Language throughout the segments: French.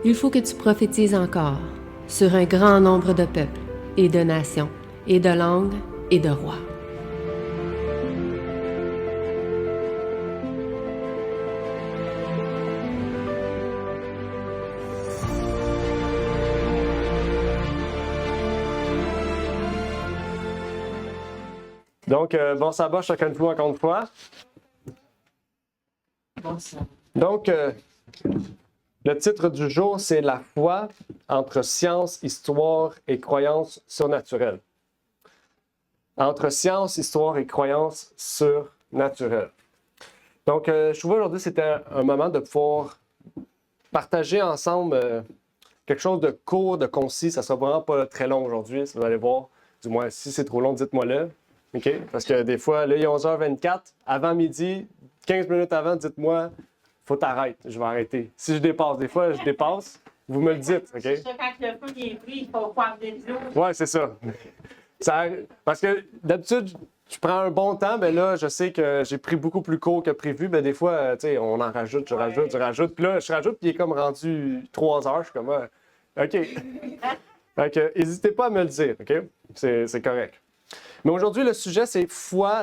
Il faut que tu prophétises encore sur un grand nombre de peuples et de nations et de langues et de rois. Donc, bon sabbat chacun de vous encore une fois. Donc, le titre du jour, c'est La foi entre science, histoire et croyances surnaturelles. Entre science, histoire et croyances surnaturelles. Donc, je trouvais aujourd'hui que c'était un moment de pouvoir partager ensemble quelque chose de court, de concis. Ça ne sera vraiment pas très long aujourd'hui, vous allez voir. Du moins, si c'est trop long, dites-moi-le. OK? Parce que des fois, là, il est 11h24, avant midi, 15 minutes avant, dites-moi, faut t'arrêter, je vais arrêter. Si je dépasse, des fois, je dépasse, vous me le dites, OK? C'est ça, quand le feu est pris, il faut faire de l'eau. Ouais, c'est ça. Parce que d'habitude, je prends un bon temps, mais là, je sais que j'ai pris beaucoup plus court que prévu. Ben, des fois, tu sais, on en rajoute, je rajoute. Puis là, je rajoute, puis il est comme rendu 3 heures. Je suis comme, OK. Donc, n'hésitez pas à me le dire, OK? C'est correct. Mais aujourd'hui, le sujet, c'est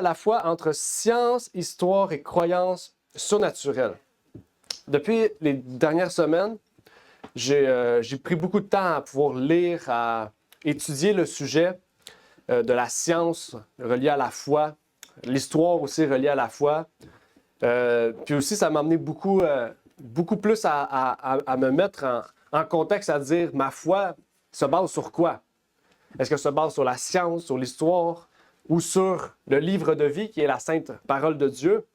la foi entre science, histoire et croyances surnaturelles. Depuis les dernières semaines, j'ai pris beaucoup de temps à pouvoir lire, à étudier le sujet de la science reliée à la foi, l'histoire aussi reliée à la foi. Puis aussi, ça m'a amené beaucoup plus à me mettre en contexte, à dire ma foi se base sur quoi? Est-ce qu'elle se base sur la science, sur l'histoire ou sur le livre de vie qui est la sainte parole de Dieu?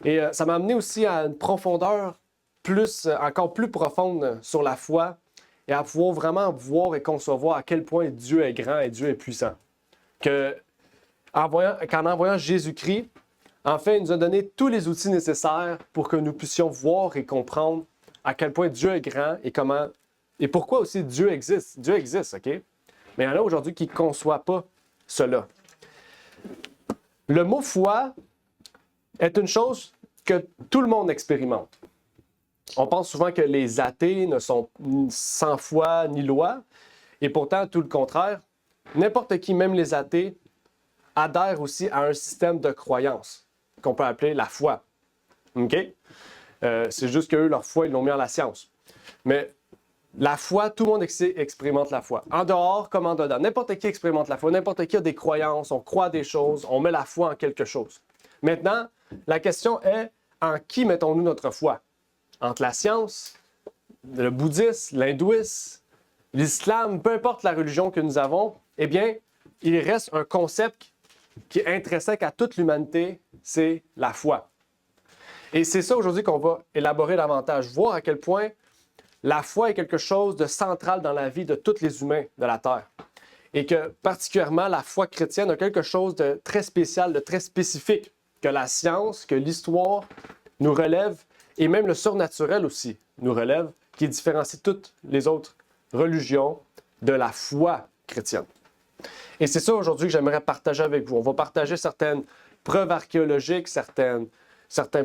Et ça m'a amené aussi à une profondeur encore plus profonde sur la foi et à pouvoir vraiment voir et concevoir à quel point Dieu est grand et Dieu est puissant. Qu'en envoyant Jésus-Christ, en fait, il nous a donné tous les outils nécessaires pour que nous puissions voir et comprendre à quel point Dieu est grand et pourquoi aussi Dieu existe. Dieu existe, OK? Mais il y en a aujourd'hui qui ne conçoivent pas cela. Le mot foi est une chose que tout le monde expérimente. On pense souvent que les athées ne sont sans foi ni loi, et pourtant, tout le contraire, n'importe qui, même les athées, adhèrent aussi à un système de croyance qu'on peut appeler la foi. OK? C'est juste qu'eux, leur foi, ils l'ont mis à la science. Mais la foi, tout le monde expérimente la foi. En dehors comme en dedans. N'importe qui expérimente la foi. N'importe qui a des croyances. On croit à des choses. On met la foi en quelque chose. Maintenant, la question est, en qui mettons-nous notre foi? Entre la science, le bouddhisme, l'hindouisme, l'islam, peu importe la religion que nous avons, eh bien, il reste un concept qui est intrinsèque à toute l'humanité, c'est la foi. Et c'est ça aujourd'hui qu'on va élaborer davantage, voir à quel point la foi est quelque chose de central dans la vie de tous les humains de la Terre. Et que particulièrement la foi chrétienne a quelque chose de très spécial, de très spécifique, que la science, que l'histoire nous relève, et même le surnaturel aussi nous relève, qui différencie toutes les autres religions de la foi chrétienne. Et c'est ça aujourd'hui que j'aimerais partager avec vous. On va partager certaines preuves archéologiques, certaines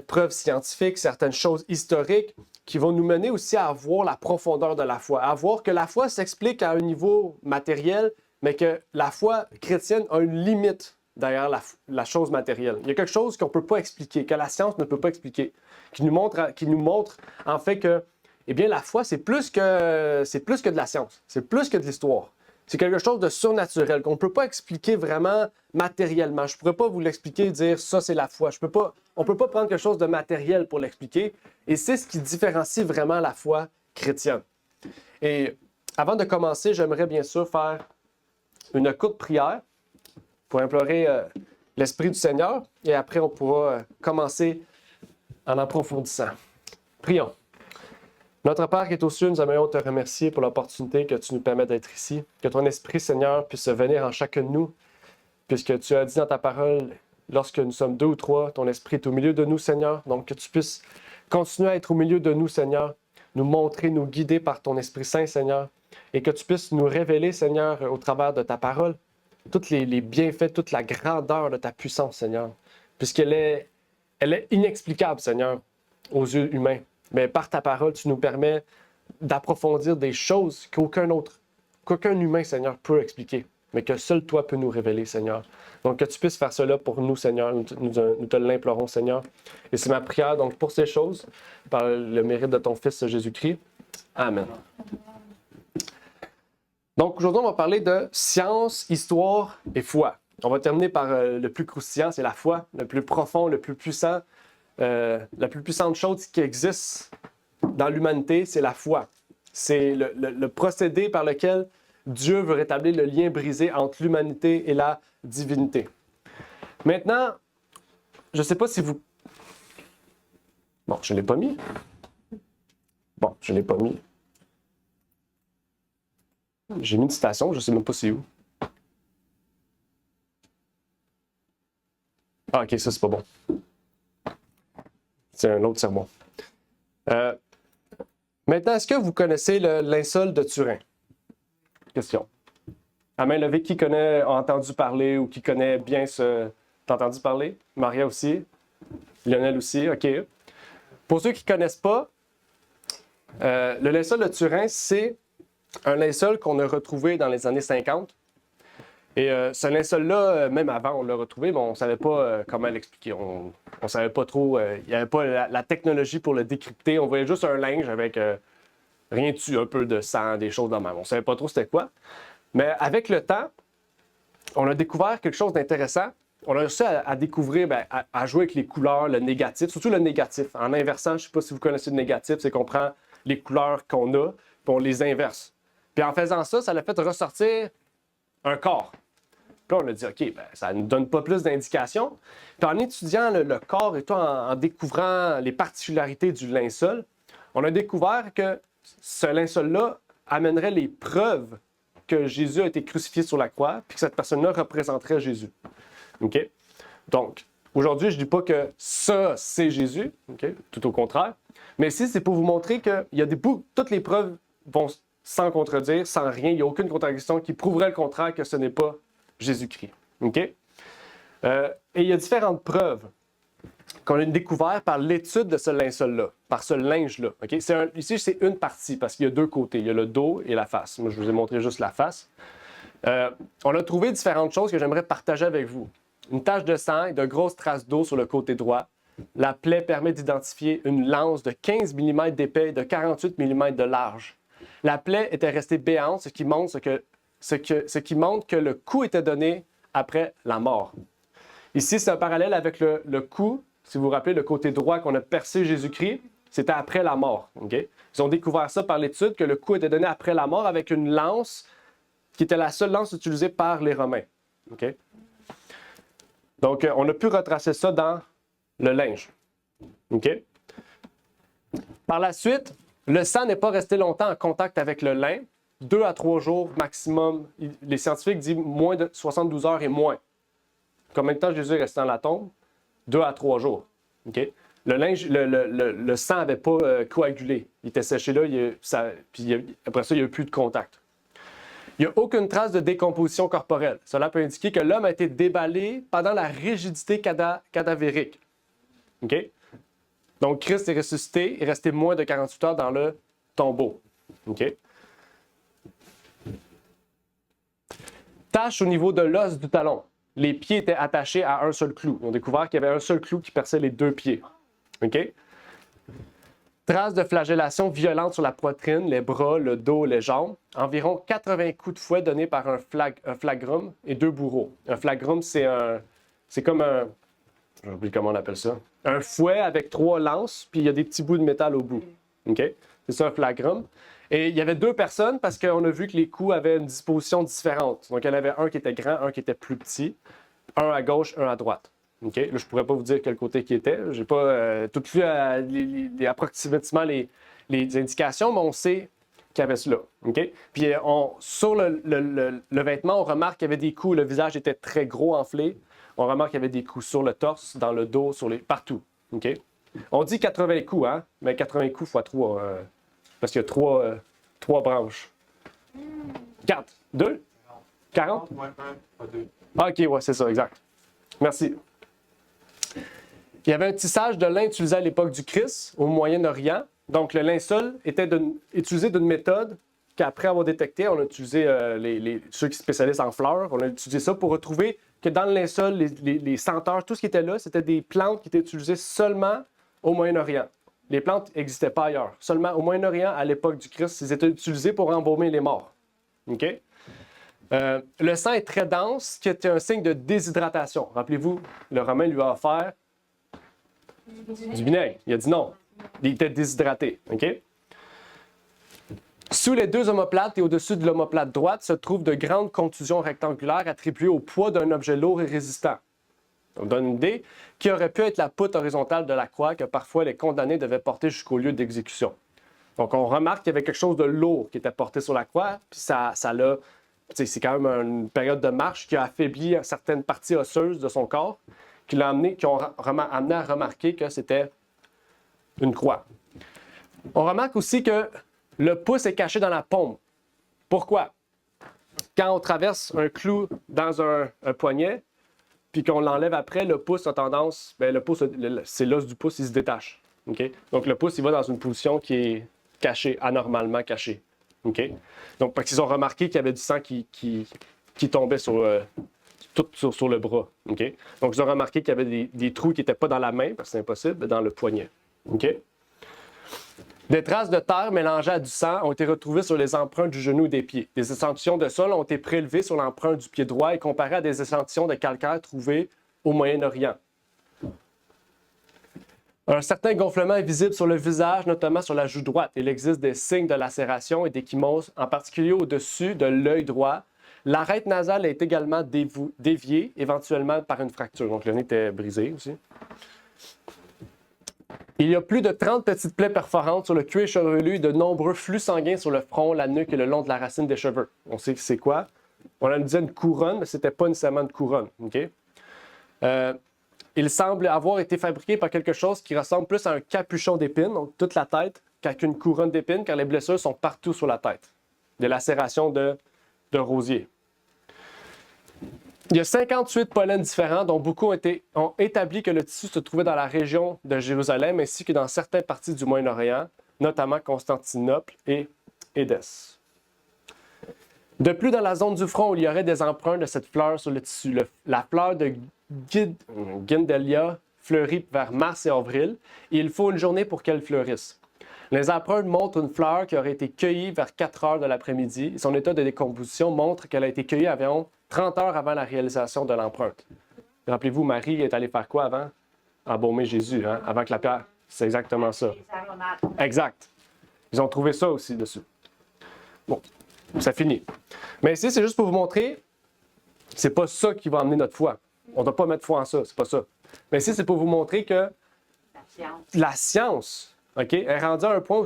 preuves scientifiques, certaines choses historiques qui vont nous mener aussi à voir la profondeur de la foi, à voir que la foi s'explique à un niveau matériel, mais que la foi chrétienne a une limite derrière la chose matérielle. Il y a quelque chose qu'on ne peut pas expliquer, que la science ne peut pas expliquer, qui nous montre en fait que eh bien, la foi, c'est plus que de la science, c'est plus que de l'histoire. C'est quelque chose de surnaturel qu'on ne peut pas expliquer vraiment matériellement. Je ne pourrais pas vous l'expliquer et dire ça, c'est la foi. On ne peut pas prendre quelque chose de matériel pour l'expliquer. Et c'est ce qui différencie vraiment la foi chrétienne. Et avant de commencer, j'aimerais bien sûr faire une courte prière pour implorer l'Esprit du Seigneur. Et après, on pourra commencer en approfondissant. Prions. Notre Père qui est aux cieux, nous aimerions te remercier pour l'opportunité que tu nous permets d'être ici. Que ton Esprit, Seigneur, puisse venir en chacun de nous, puisque tu as dit dans ta parole, lorsque nous sommes 2 ou 3, ton Esprit est au milieu de nous, Seigneur. Donc que tu puisses continuer à être au milieu de nous, Seigneur, nous montrer, nous guider par ton Esprit Saint, Seigneur, et que tu puisses nous révéler, Seigneur, au travers de ta parole, tous les bienfaits, toute la grandeur de ta puissance, Seigneur, puisqu'elle est inexplicable, Seigneur, aux yeux humains. Mais par ta parole, tu nous permets d'approfondir des choses qu'aucun humain, Seigneur, peut expliquer, mais que seul toi peux nous révéler, Seigneur. Donc, que tu puisses faire cela pour nous, Seigneur. Nous te l'implorons, Seigneur. Et c'est ma prière, donc, pour ces choses, par le mérite de ton Fils Jésus-Christ. Amen. Donc, aujourd'hui, on va parler de science, histoire et foi. On va terminer par le plus croustillant, c'est la foi, le plus profond, le plus puissant. La plus puissante chose qui existe dans l'humanité, c'est la foi. C'est le procédé par lequel Dieu veut rétablir le lien brisé entre l'humanité et la divinité. Maintenant, je ne sais pas si vous... Bon, je ne l'ai pas mis. Bon, je ne l'ai pas mis. J'ai mis une citation, je ne sais même pas c'est où. Ah, ok, ça c'est pas bon. C'est un autre sermon. Maintenant, est-ce que vous connaissez le linceul de Turin? Question. À main levée, qui a entendu parler ou qui connaît bien ce... T'as entendu parler? Maria aussi? Lionel aussi? OK. Pour ceux qui ne connaissent pas, le linceul de Turin, c'est un linceul qu'on a retrouvé dans les années 50. Et ce linceul-là, même avant, on l'a retrouvé, mais on ne savait pas comment l'expliquer. On ne savait pas trop, il n'y avait pas la technologie pour le décrypter. On voyait juste un linge avec rien dessus, un peu de sang, des choses de même. On ne savait pas trop c'était quoi. Mais avec le temps, on a découvert quelque chose d'intéressant. On a réussi à découvrir, à jouer avec les couleurs, le négatif, surtout le négatif. En inversant, je ne sais pas si vous connaissez le négatif, c'est qu'on prend les couleurs qu'on a, puis on les inverse. Puis en faisant ça, ça l'a fait ressortir un corps. Puis là, on a dit, OK, ça ne nous donne pas plus d'indications. Puis en étudiant le corps et tout, en découvrant les particularités du linceul, on a découvert que ce linceul-là amènerait les preuves que Jésus a été crucifié sur la croix, puis que cette personne-là représenterait Jésus. OK? Donc, aujourd'hui, je ne dis pas que ça, c'est Jésus, OK? Tout au contraire. Mais ici, c'est pour vous montrer que toutes les preuves vont sans contredire, sans rien. Il n'y a aucune contradiction qui prouverait le contraire que ce n'est pas Jésus-Christ. OK? Et il y a différentes preuves qu'on a découvertes par l'étude de ce linceul-là, par ce linge-là. OK? Ici, c'est une partie, parce qu'il y a deux côtés. Il y a le dos et la face. Moi, je vous ai montré juste la face. On a trouvé différentes choses que j'aimerais partager avec vous. Une tache de sang et de grosses traces d'eau sur le côté droit. La plaie permet d'identifier une lance de 15 mm d'épais et de 48 mm de large. La plaie était restée béante, ce qui montre que le coup était donné après la mort. Ici, c'est un parallèle avec le coup. Si vous vous rappelez, le côté droit qu'on a percé Jésus-Christ, c'était après la mort. Okay? Ils ont découvert ça par l'étude, que le coup était donné après la mort avec une lance qui était la seule lance utilisée par les Romains. Okay? Donc, on a pu retracer ça dans le linge. Okay? Par la suite, le sang n'est pas resté longtemps en contact avec le lin. 2 à 3 jours maximum. Les scientifiques disent moins de 72 heures et moins. Combien de temps Jésus est resté dans la tombe? 2 à 3 jours. Okay? Le sang n'avait pas coagulé. Il était séché là, puis après ça, il n'y a eu plus de contact. Il n'y a aucune trace de décomposition corporelle. Cela peut indiquer que l'homme a été déballé pendant la rigidité cadavérique. Okay? Donc, Christ est ressuscité et est resté moins de 48 heures dans le tombeau. Okay? Tache au niveau de l'os du talon. Les pieds étaient attachés à un seul clou. Ils ont découvert qu'il y avait un seul clou qui perçait les 2 pieds. Okay? Traces de flagellation violente sur la poitrine, les bras, le dos, les jambes. Environ 80 coups de fouet donnés par un flagrum et 2 bourreaux. Un flagrum, c'est comme un... J'ai oublié comment on appelle ça. Un fouet avec 3 lances, puis il y a des petits bouts de métal au bout. Okay? C'est ça un flagrum. Et il y avait 2 personnes parce qu'on a vu que les coups avaient une disposition différente. Donc, il y en avait un qui était grand, un qui était plus petit. Un à gauche, un à droite. Okay? Là, je ne pourrais pas vous dire quel côté qui était. Je n'ai pas tout vu approximativement les indications, mais on sait qu'il y avait cela. Okay? Puis sur le vêtement, on remarque qu'il y avait des coups. Le visage était très gros, enflé. On remarque qu'il y avait des coups sur le torse, dans le dos, partout. Okay? On dit 80 coups, hein? Mais 80 coups x 3. Parce qu'il y a 3 branches. 4. 2? 40? Ah, OK, ouais, c'est ça, exact. Merci. Il y avait un tissage de lin utilisé à l'époque du Christ, au Moyen-Orient. Donc, le linceul était utilisé d'une méthode qu'après avoir détecté, on a utilisé ceux qui spécialisent en fleurs, on a utilisé ça pour retrouver que dans le linceul, les senteurs, tout ce qui était là, c'était des plantes qui étaient utilisées seulement au Moyen-Orient. Les plantes n'existaient pas ailleurs. Seulement au Moyen-Orient, à l'époque du Christ, ils étaient utilisés pour embaumer les morts. OK? Le sang est très dense, ce qui était un signe de déshydratation. Rappelez-vous, le Romain lui a offert du vinaigre. Il a dit non. Il était déshydraté. OK? Sous les deux omoplates et au-dessus de l'omoplate droite se trouvent de grandes contusions rectangulaires attribuées au poids d'un objet lourd et résistant. On donne une idée qui aurait pu être la poutre horizontale de la croix que parfois les condamnés devaient porter jusqu'au lieu d'exécution. Donc on remarque qu'il y avait quelque chose de lourd qui était porté sur la croix, puis c'est quand même une période de marche qui a affaibli certaines parties osseuses de son corps, qui ont amené à remarquer que c'était une croix. On remarque aussi que le pouce est caché dans la paume. Pourquoi? Quand on traverse un clou dans un poignet, puis qu'on l'enlève après, le pouce a tendance, c'est l'os du pouce, il se détache. Okay? Donc le pouce, il va dans une position qui est cachée, anormalement cachée. Okay? Donc parce qu'ils ont remarqué qu'il y avait du sang qui tombait tout sur le bras. Okay? Donc ils ont remarqué qu'il y avait des trous qui n'étaient pas dans la main, parce que c'est impossible, mais dans le poignet. Okay? Des traces de terre mélangées à du sang ont été retrouvées sur les empreintes du genou et des pieds. Des échantillons de sol ont été prélevés sur l'empreinte du pied droit et comparés à des échantillons de calcaire trouvés au Moyen-Orient. Un certain gonflement est visible sur le visage, notamment sur la joue droite. Il existe des signes de lacération et d'échymose, en particulier au-dessus de l'œil droit. L'arête nasale est également déviée, éventuellement par une fracture. Donc le nez était brisé aussi. Il y a plus de 30 petites plaies perforantes sur le cuir chevelu et de nombreux flux sanguins sur le front, la nuque et le long de la racine des cheveux. On sait que c'est quoi? On a dit une couronne, mais ce n'était pas nécessairement une couronne. Okay? Il semble avoir été fabriqué par quelque chose qui ressemble plus à un capuchon d'épines, donc toute la tête, qu'à une couronne d'épines, car les blessures sont partout sur la tête. Des lacérations de rosier. Il y a 58 pollens différents, dont beaucoup ont établi que le tissu se trouvait dans la région de Jérusalem ainsi que dans certaines parties du Moyen-Orient, notamment Constantinople et Édesse. De plus, dans la zone du front où il y aurait des empreintes de cette fleur sur le tissu, la fleur de Guindelia fleurit vers mars et avril, et il faut une journée pour qu'elle fleurisse. Les empreintes montrent une fleur qui aurait été cueillie vers 4 heures de l'après-midi. Son état de décomposition montre qu'elle a été cueillie environ 30 heures avant la réalisation de l'empreinte. Rappelez-vous, Marie est allée faire quoi avant? Embaumer Jésus, hein? Avant que la pierre. C'est exactement ça. Exact. Ils ont trouvé ça aussi dessus. Bon, ça finit. Mais ici, c'est juste pour vous montrer, c'est pas ça qui va amener notre foi. On ne doit pas mettre foi en ça, c'est pas ça. Mais ici, c'est pour vous montrer que la science, OK, est rendue à un point où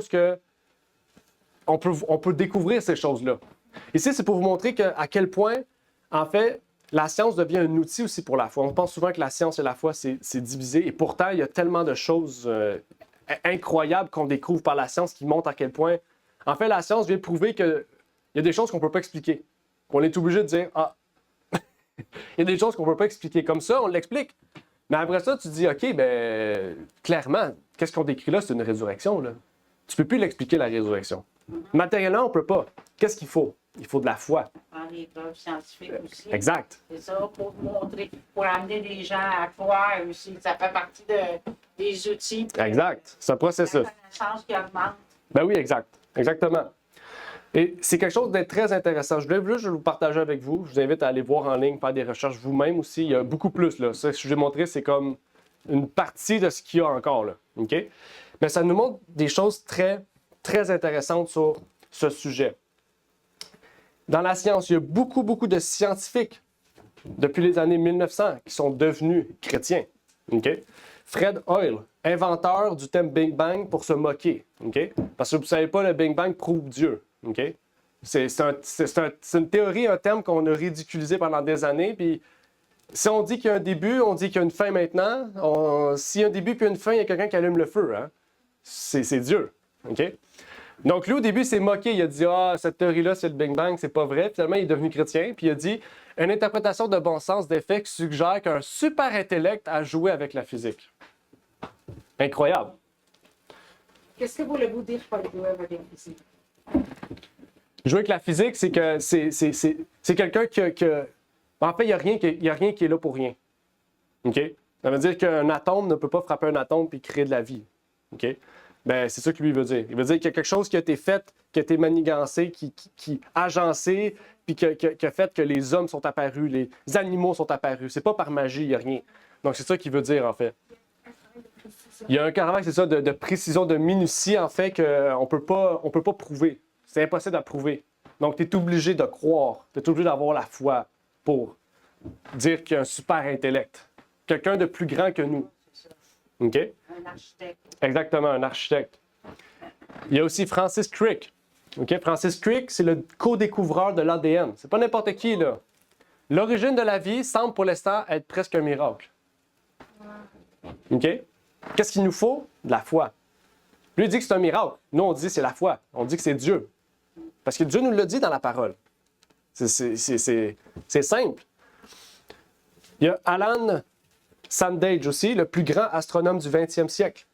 on peut découvrir ces choses-là. Ici, c'est pour vous montrer à quel point, en fait, la science devient un outil aussi pour la foi. On pense souvent que la science et la foi, c'est divisé. Et pourtant, il y a tellement de choses incroyables qu'on découvre par la science qui montrent à quel point... En fait, la science vient prouver qu'il y a des choses qu'on ne peut pas expliquer. On est obligé de dire, ah, il y a des choses qu'on ne peut pas expliquer. Comme ça, on l'explique. Mais après ça, tu te dis, OK, ben clairement, qu'est-ce qu'on décrit là? C'est une résurrection, là. Tu ne peux plus l'expliquer, la résurrection. Matériellement, on ne peut pas. Qu'est-ce qu'il faut? Il faut de la foi. En les preuves scientifiques aussi. Exact. C'est ça, pour montrer, pour amener les gens à croire aussi. Ça fait partie des outils. Exact. C'est un processus. La connaissance qui augmente. Ben oui, exact. Exactement. Et c'est quelque chose de très intéressant. Je voulais juste vous partager avec vous. Je vous invite à aller voir en ligne, faire des recherches vous-même aussi. Il y a beaucoup plus, là. Ce que je vous ai montré, c'est comme une partie de ce qu'il y a encore, là. OK? Mais ça nous montre des choses très, très intéressantes sur ce sujet. Dans la science, il y a beaucoup, beaucoup de scientifiques depuis les années 1900 qui sont devenus chrétiens. Okay? Fred Hoyle, inventeur du thème Big Bang pour se moquer. Okay? Parce que vous ne savez pas, le Big Bang prouve Dieu. Okay? C'est une théorie, un thème qu'on a ridiculisé pendant des années. Puis si on dit qu'il y a un début, on dit qu'il y a une fin maintenant. S'il y a un début puis une fin, il y a quelqu'un qui allume le feu. Hein? C'est Dieu. Okay? Donc, lui, au début, il s'est moqué. Il a dit, cette théorie-là, c'est le Big Bang, c'est pas vrai. Finalement, il est devenu chrétien. Puis il a dit, une interprétation de bon sens des faits suggère qu'un super intellect a joué avec la physique. Incroyable. Qu'est-ce que voulez-vous dire par jouer avec la physique? Jouer avec la physique, c'est que c'est quelqu'un en fait, il n'y a rien qui est là pour rien. OK? Ça veut dire qu'un atome ne peut pas frapper un atome et créer de la vie. OK? Ben, c'est ça que lui veut dire. Il veut dire qu'il y a quelque chose qui a été fait, qui a été manigancé, qui agencé, puis qui a fait que les hommes sont apparus, les animaux sont apparus. C'est pas par magie, il n'y a rien. Donc, c'est ça qu'il veut dire, en fait. Il y a un travail, c'est ça, de précision, de minutie, en fait, qu'on peut pas prouver. C'est impossible à prouver. Donc, tu es obligé de croire. Tu es obligé d'avoir la foi pour dire qu'il y a un super intellect. Quelqu'un de plus grand que nous. OK? Un architecte. Exactement, un architecte. Il y a aussi Francis Crick. OK? Francis Crick, c'est le co-découvreur de l'ADN. C'est pas n'importe qui, là. L'origine de la vie semble pour l'instant être presque un miracle. OK? Qu'est-ce qu'il nous faut? De la foi. Lui, il dit que c'est un miracle. Nous, on dit que c'est la foi. On dit que c'est Dieu. Parce que Dieu nous l'a dit dans la parole. C'est simple. Il y a Alan Sandage aussi, le plus grand astronome du 20e siècle.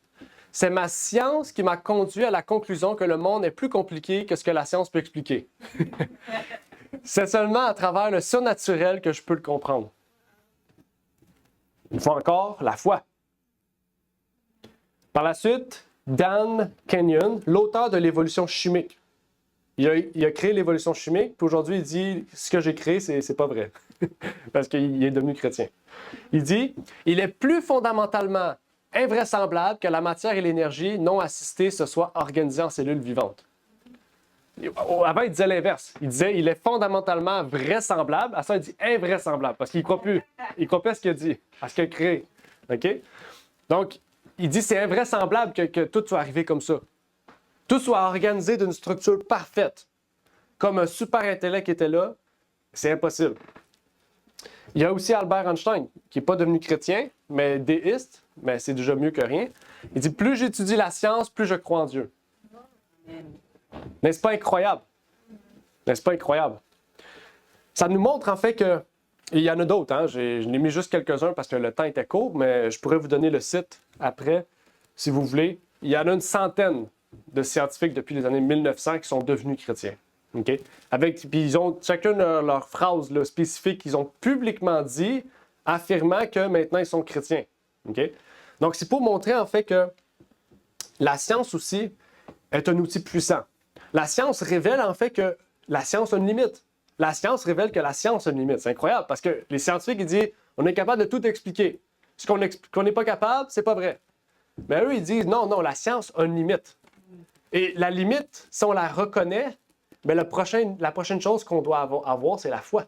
C'est ma science qui m'a conduit à la conclusion que le monde est plus compliqué que ce que la science peut expliquer. C'est seulement à travers le surnaturel que je peux le comprendre. Il faut encore la foi. Par la suite, Dan Kenyon, l'auteur de l'évolution chimique. Il a créé l'évolution chimique, puis aujourd'hui, il dit « Ce que j'ai créé, c'est pas vrai. » Parce qu'il est devenu chrétien. Il dit « Il est plus fondamentalement invraisemblable que la matière et l'énergie non assistées se soient organisées en cellules vivantes. » Avant, il disait l'inverse. Il disait « Il est fondamentalement vraisemblable. » À ça, il dit « invraisemblable » parce qu'il ne croit plus. Il ne croit plus à ce qu'il a dit, à ce qu'il a créé. OK? Donc, il dit « C'est invraisemblable que tout soit arrivé comme ça. » Tout soit organisé d'une structure parfaite. Comme un super intellect était là, c'est impossible. Il y a aussi Albert Einstein, qui n'est pas devenu chrétien, mais déiste, mais c'est déjà mieux que rien. Il dit, plus j'étudie la science, plus je crois en Dieu. N'est-ce pas incroyable? N'est-ce pas incroyable? Ça nous montre en fait que, et il y en a d'autres, hein? Je n'ai mis juste quelques-uns parce que le temps était court, mais je pourrais vous donner le site après, si vous voulez. Il y en a une centaine de scientifiques depuis les années 1900 qui sont devenus chrétiens. Okay? Puis ils ont chacun leur phrase là, spécifique qu'ils ont publiquement dit, affirmant que maintenant ils sont chrétiens. Okay? Donc c'est pour montrer en fait que la science aussi est un outil puissant. La science révèle en fait que la science a une limite. La science révèle que la science a une limite. C'est incroyable parce que les scientifiques ils disent on est capable de tout expliquer. Ce qu'on n'est pas capable, c'est pas vrai. Mais eux ils disent non, la science a une limite. Et la limite, si on la reconnaît, bien la prochaine chose qu'on doit avoir, c'est la foi.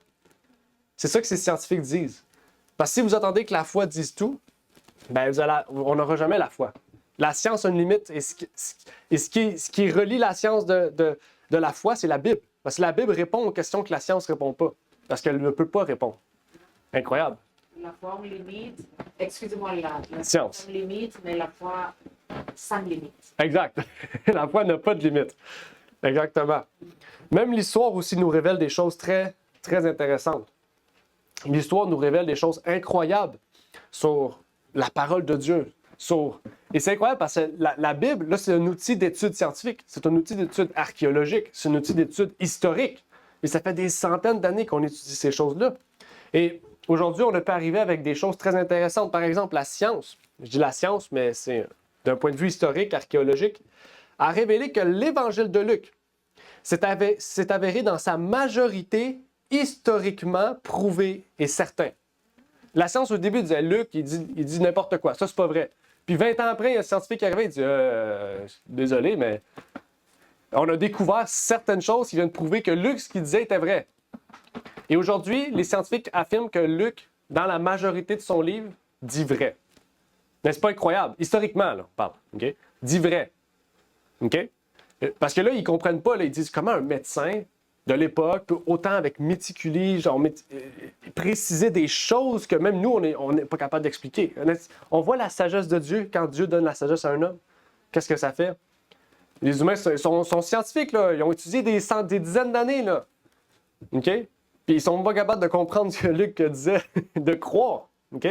C'est ça que ces scientifiques disent. Parce que si vous attendez que la foi dise tout, bien on n'aura jamais la foi. La science a une limite et ce qui relie la science de la foi, c'est la Bible. Parce que la Bible répond aux questions que la science ne répond pas. Parce qu'elle ne peut pas répondre. Incroyable. La foi limite, excusez-moi, la science limite, mais la foi sans limite. Exact. La foi n'a pas de limite. Exactement. Même l'histoire aussi nous révèle des choses très, très intéressantes. L'histoire nous révèle des choses incroyables sur la parole de Dieu. Et c'est incroyable parce que la Bible, là, c'est un outil d'étude scientifique. C'est un outil d'étude archéologique. C'est un outil d'étude historique. Et ça fait des centaines d'années qu'on étudie ces choses-là. Et aujourd'hui, on peut arriver avec des choses très intéressantes. Par exemple, la science. Je dis la science, mais c'est d'un point de vue historique, archéologique, a révélé que l'Évangile de Luc s'est avéré dans sa majorité historiquement prouvé et certain. La science, au début, disait Luc, il dit n'importe quoi. Ça, c'est pas vrai. Puis 20 ans après, il y a un scientifique qui est arrivé, il dit désolé, mais on a découvert certaines choses qui viennent prouver que Luc, ce qu'il disait, était vrai. Et aujourd'hui, les scientifiques affirment que Luc, dans la majorité de son livre, dit vrai. N'est-ce pas incroyable? Historiquement, là, on parle. Okay? Dit vrai. OK? Parce que là, ils ne comprennent pas. Là, ils disent comment un médecin de l'époque peut autant avec méticulie, préciser des choses que même nous, on n'est pas capable d'expliquer. On voit la sagesse de Dieu quand Dieu donne la sagesse à un homme. Qu'est-ce que ça fait? Les humains sont scientifiques. Là. Ils ont étudié des dizaines d'années. Là. OK? Puis ils sont pas capables de comprendre ce que Luc disait, de croire. OK?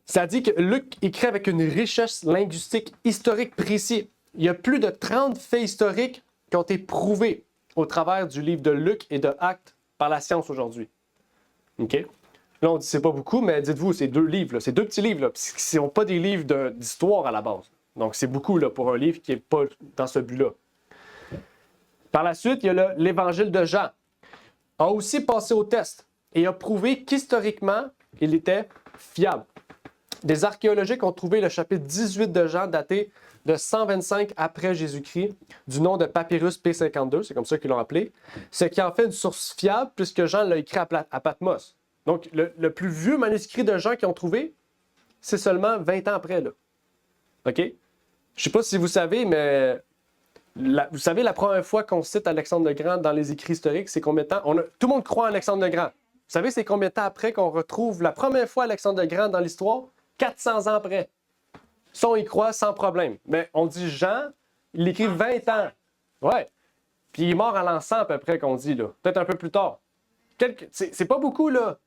Ça dit que Luc écrit avec une richesse linguistique historique précise. Il y a plus de 30 faits historiques qui ont été prouvés au travers du livre de Luc et de Actes par la science aujourd'hui. OK? Là, on dit c'est pas beaucoup, mais dites-vous, c'est 2 livres, là. C'est 2 petits livres, là. Ce ne sont pas des livres d'histoire à la base. Donc, c'est beaucoup là, pour un livre qui n'est pas dans ce but-là. Par la suite, il y a l'Évangile de Jean. A aussi passé au test et a prouvé qu'historiquement, il était fiable. Des archéologiques ont trouvé le chapitre 18 de Jean daté de 125 après Jésus-Christ, du nom de Papyrus P52, c'est comme ça qu'ils l'ont appelé, ce qui en fait une source fiable puisque Jean l'a écrit à Patmos. Donc, le plus vieux manuscrit de Jean qu'ils ont trouvé, c'est seulement 20 ans après. Là. OK? Je ne sais pas si vous savez, mais vous savez, la première fois qu'on cite Alexandre le Grand dans les écrits historiques, c'est combien de temps? Tout le monde croit en Alexandre le Grand. Vous savez, c'est combien de temps après qu'on retrouve la première fois Alexandre le Grand dans l'histoire? 400 ans après. Ça, on y croit sans problème. Mais on dit Jean, il l'écrit 20 ans. Ouais. Puis il est mort à l'encens à peu près, qu'on dit, là. Peut-être un peu plus tard. C'est pas beaucoup, là.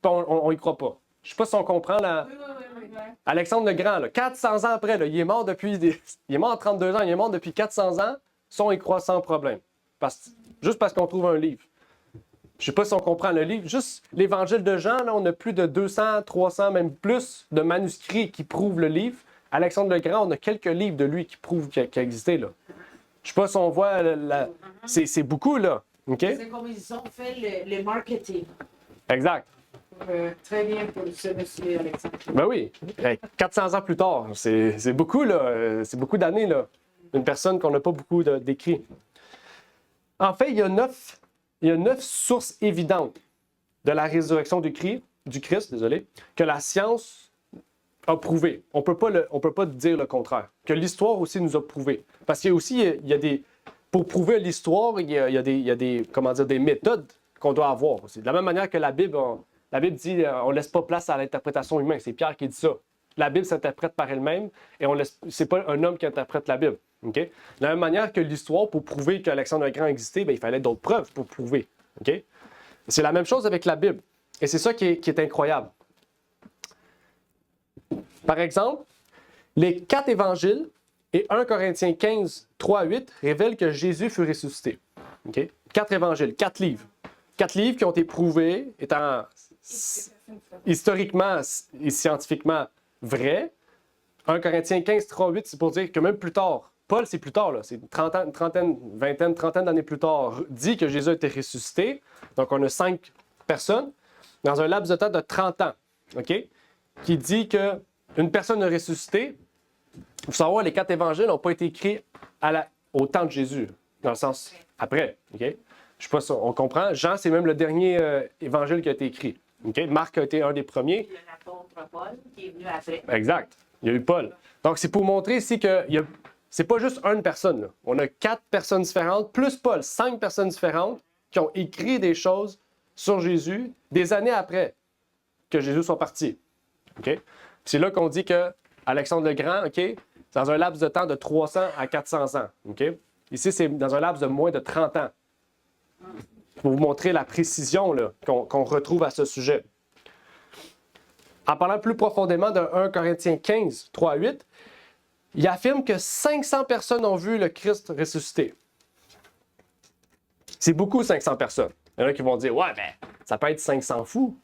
On y croit pas. Je sais pas si on comprend la... Alexandre le Grand, là, 400 ans après, là, il est mort il est mort à 32 ans, il est mort depuis 400 ans. Ça, on y croit sans problème. Juste parce qu'on trouve un livre. Je sais pas si on comprend le livre. Juste l'Évangile de Jean, là, on a plus de 200, 300, même plus de manuscrits qui prouvent le livre. Alexandre le Grand, on a quelques livres de lui qui prouvent qu'il a existé, là. Je sais pas si on voit... C'est beaucoup, là. OK? C'est comme ils ont fait le marketing. Exact. Très bien pour ce monsieur Alexandre. Ben oui. 400 ans plus tard, c'est beaucoup, là. C'est beaucoup d'années, là. Une personne qu'on n'a pas beaucoup d'écrits. En fait, il y a 9 sources évidentes de la résurrection du Christ, que la science a prouvé. On peut pas dire le contraire. Que l'histoire aussi nous a prouvé. Parce qu'il y a aussi, pour prouver l'histoire, il y a des méthodes qu'on doit avoir aussi. De la même manière que la Bible dit on ne laisse pas place à l'interprétation humaine. C'est Pierre qui dit ça. La Bible s'interprète par elle-même et c'est pas un homme qui interprète la Bible. Okay? De la même manière que l'histoire, pour prouver qu'Alexandre le Grand existait, il fallait d'autres preuves pour prouver. Okay? C'est la même chose avec la Bible. Et c'est ça qui est incroyable. Par exemple, les 4 évangiles et 1 Corinthiens 15, 3 à 8 révèlent que Jésus fut ressuscité. Okay? 4 évangiles, 4 livres. 4 livres qui ont été prouvés étant historiquement et scientifiquement vrais. 1 Corinthiens 15, 3 à 8, c'est pour dire que même plus tard, Paul, c'est plus tard, là, c'est une trentaine d'années plus tard, dit que Jésus a été ressuscité. Donc, on a 5 personnes dans un laps de temps de 30 ans, OK? Qui dit qu'une personne a ressuscité. Il faut savoir, les 4 évangiles n'ont pas été écrits au temps de Jésus, dans le sens après, OK? Je sais pas si on comprend. Jean, c'est même le dernier évangile qui a été écrit. Okay? Marc a été un des premiers. Il y a l'apôtre Paul qui est venu après. Exact. Il y a eu Paul. Donc, c'est pour montrer ici que c'est pas juste une personne. Là. On a 4 personnes différentes, plus Paul, 5 personnes différentes qui ont écrit des choses sur Jésus des années après que Jésus soit parti. Okay? C'est là qu'on dit que Alexandre le Grand, okay, c'est dans un laps de temps de 300 à 400 ans. Okay? Ici, c'est dans un laps de moins de 30 ans. Pour vous montrer la précision qu'on retrouve à ce sujet. En parlant plus profondément de 1 Corinthiens 15, 3 à 8, il affirme que 500 personnes ont vu le Christ ressuscité. C'est beaucoup, 500 personnes. Il y en a qui vont dire « Ouais, ben, ça peut être 500 fous. »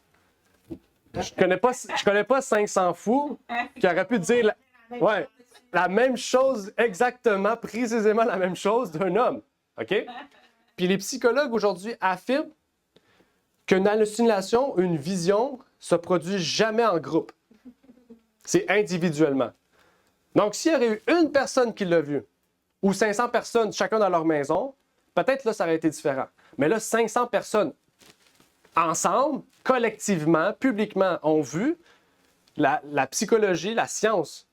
Je connais pas 500 fous qui auraient pu dire la même chose, exactement, précisément la même chose d'un homme. OK? Puis les psychologues aujourd'hui affirment qu'une hallucination, une vision, se produit jamais en groupe. C'est individuellement. Donc, s'il y aurait eu une personne qui l'a vu, ou 500 personnes, chacun dans leur maison, peut-être là, ça aurait été différent. Mais là, 500 personnes ensemble, collectivement, publiquement, ont vu, la psychologie, la science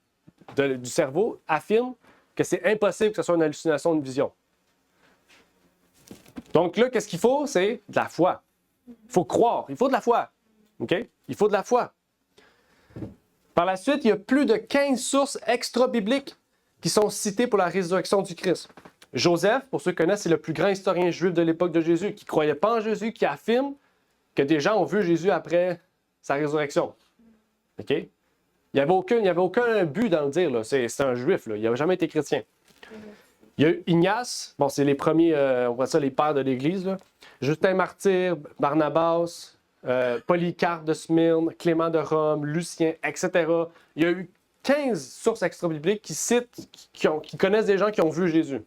du cerveau affirme que c'est impossible que ce soit une hallucination, une vision. Donc là, qu'est-ce qu'il faut? C'est de la foi. Il faut croire. Il faut de la foi. OK? Il faut de la foi. Par la suite, il y a plus de 15 sources extra-bibliques qui sont citées pour la résurrection du Christ. Joseph, pour ceux qui connaissent, c'est le plus grand historien juif de l'époque de Jésus, qui ne croyait pas en Jésus, qui affirme que des gens ont vu Jésus après sa résurrection. OK? Il n'y avait aucun but dans le dire, là. C'est un juif, là. Il n'a jamais été chrétien. Il y a eu Ignace, bon, c'est les premiers, on voit ça, les pères de l'Église, là. Justin Martyr, Barnabas, Polycarpe de Smyrne, Clément de Rome, Lucien, etc. Il y a eu 15 sources extra-bibliques qui citent, qui connaissent des gens qui ont vu Jésus.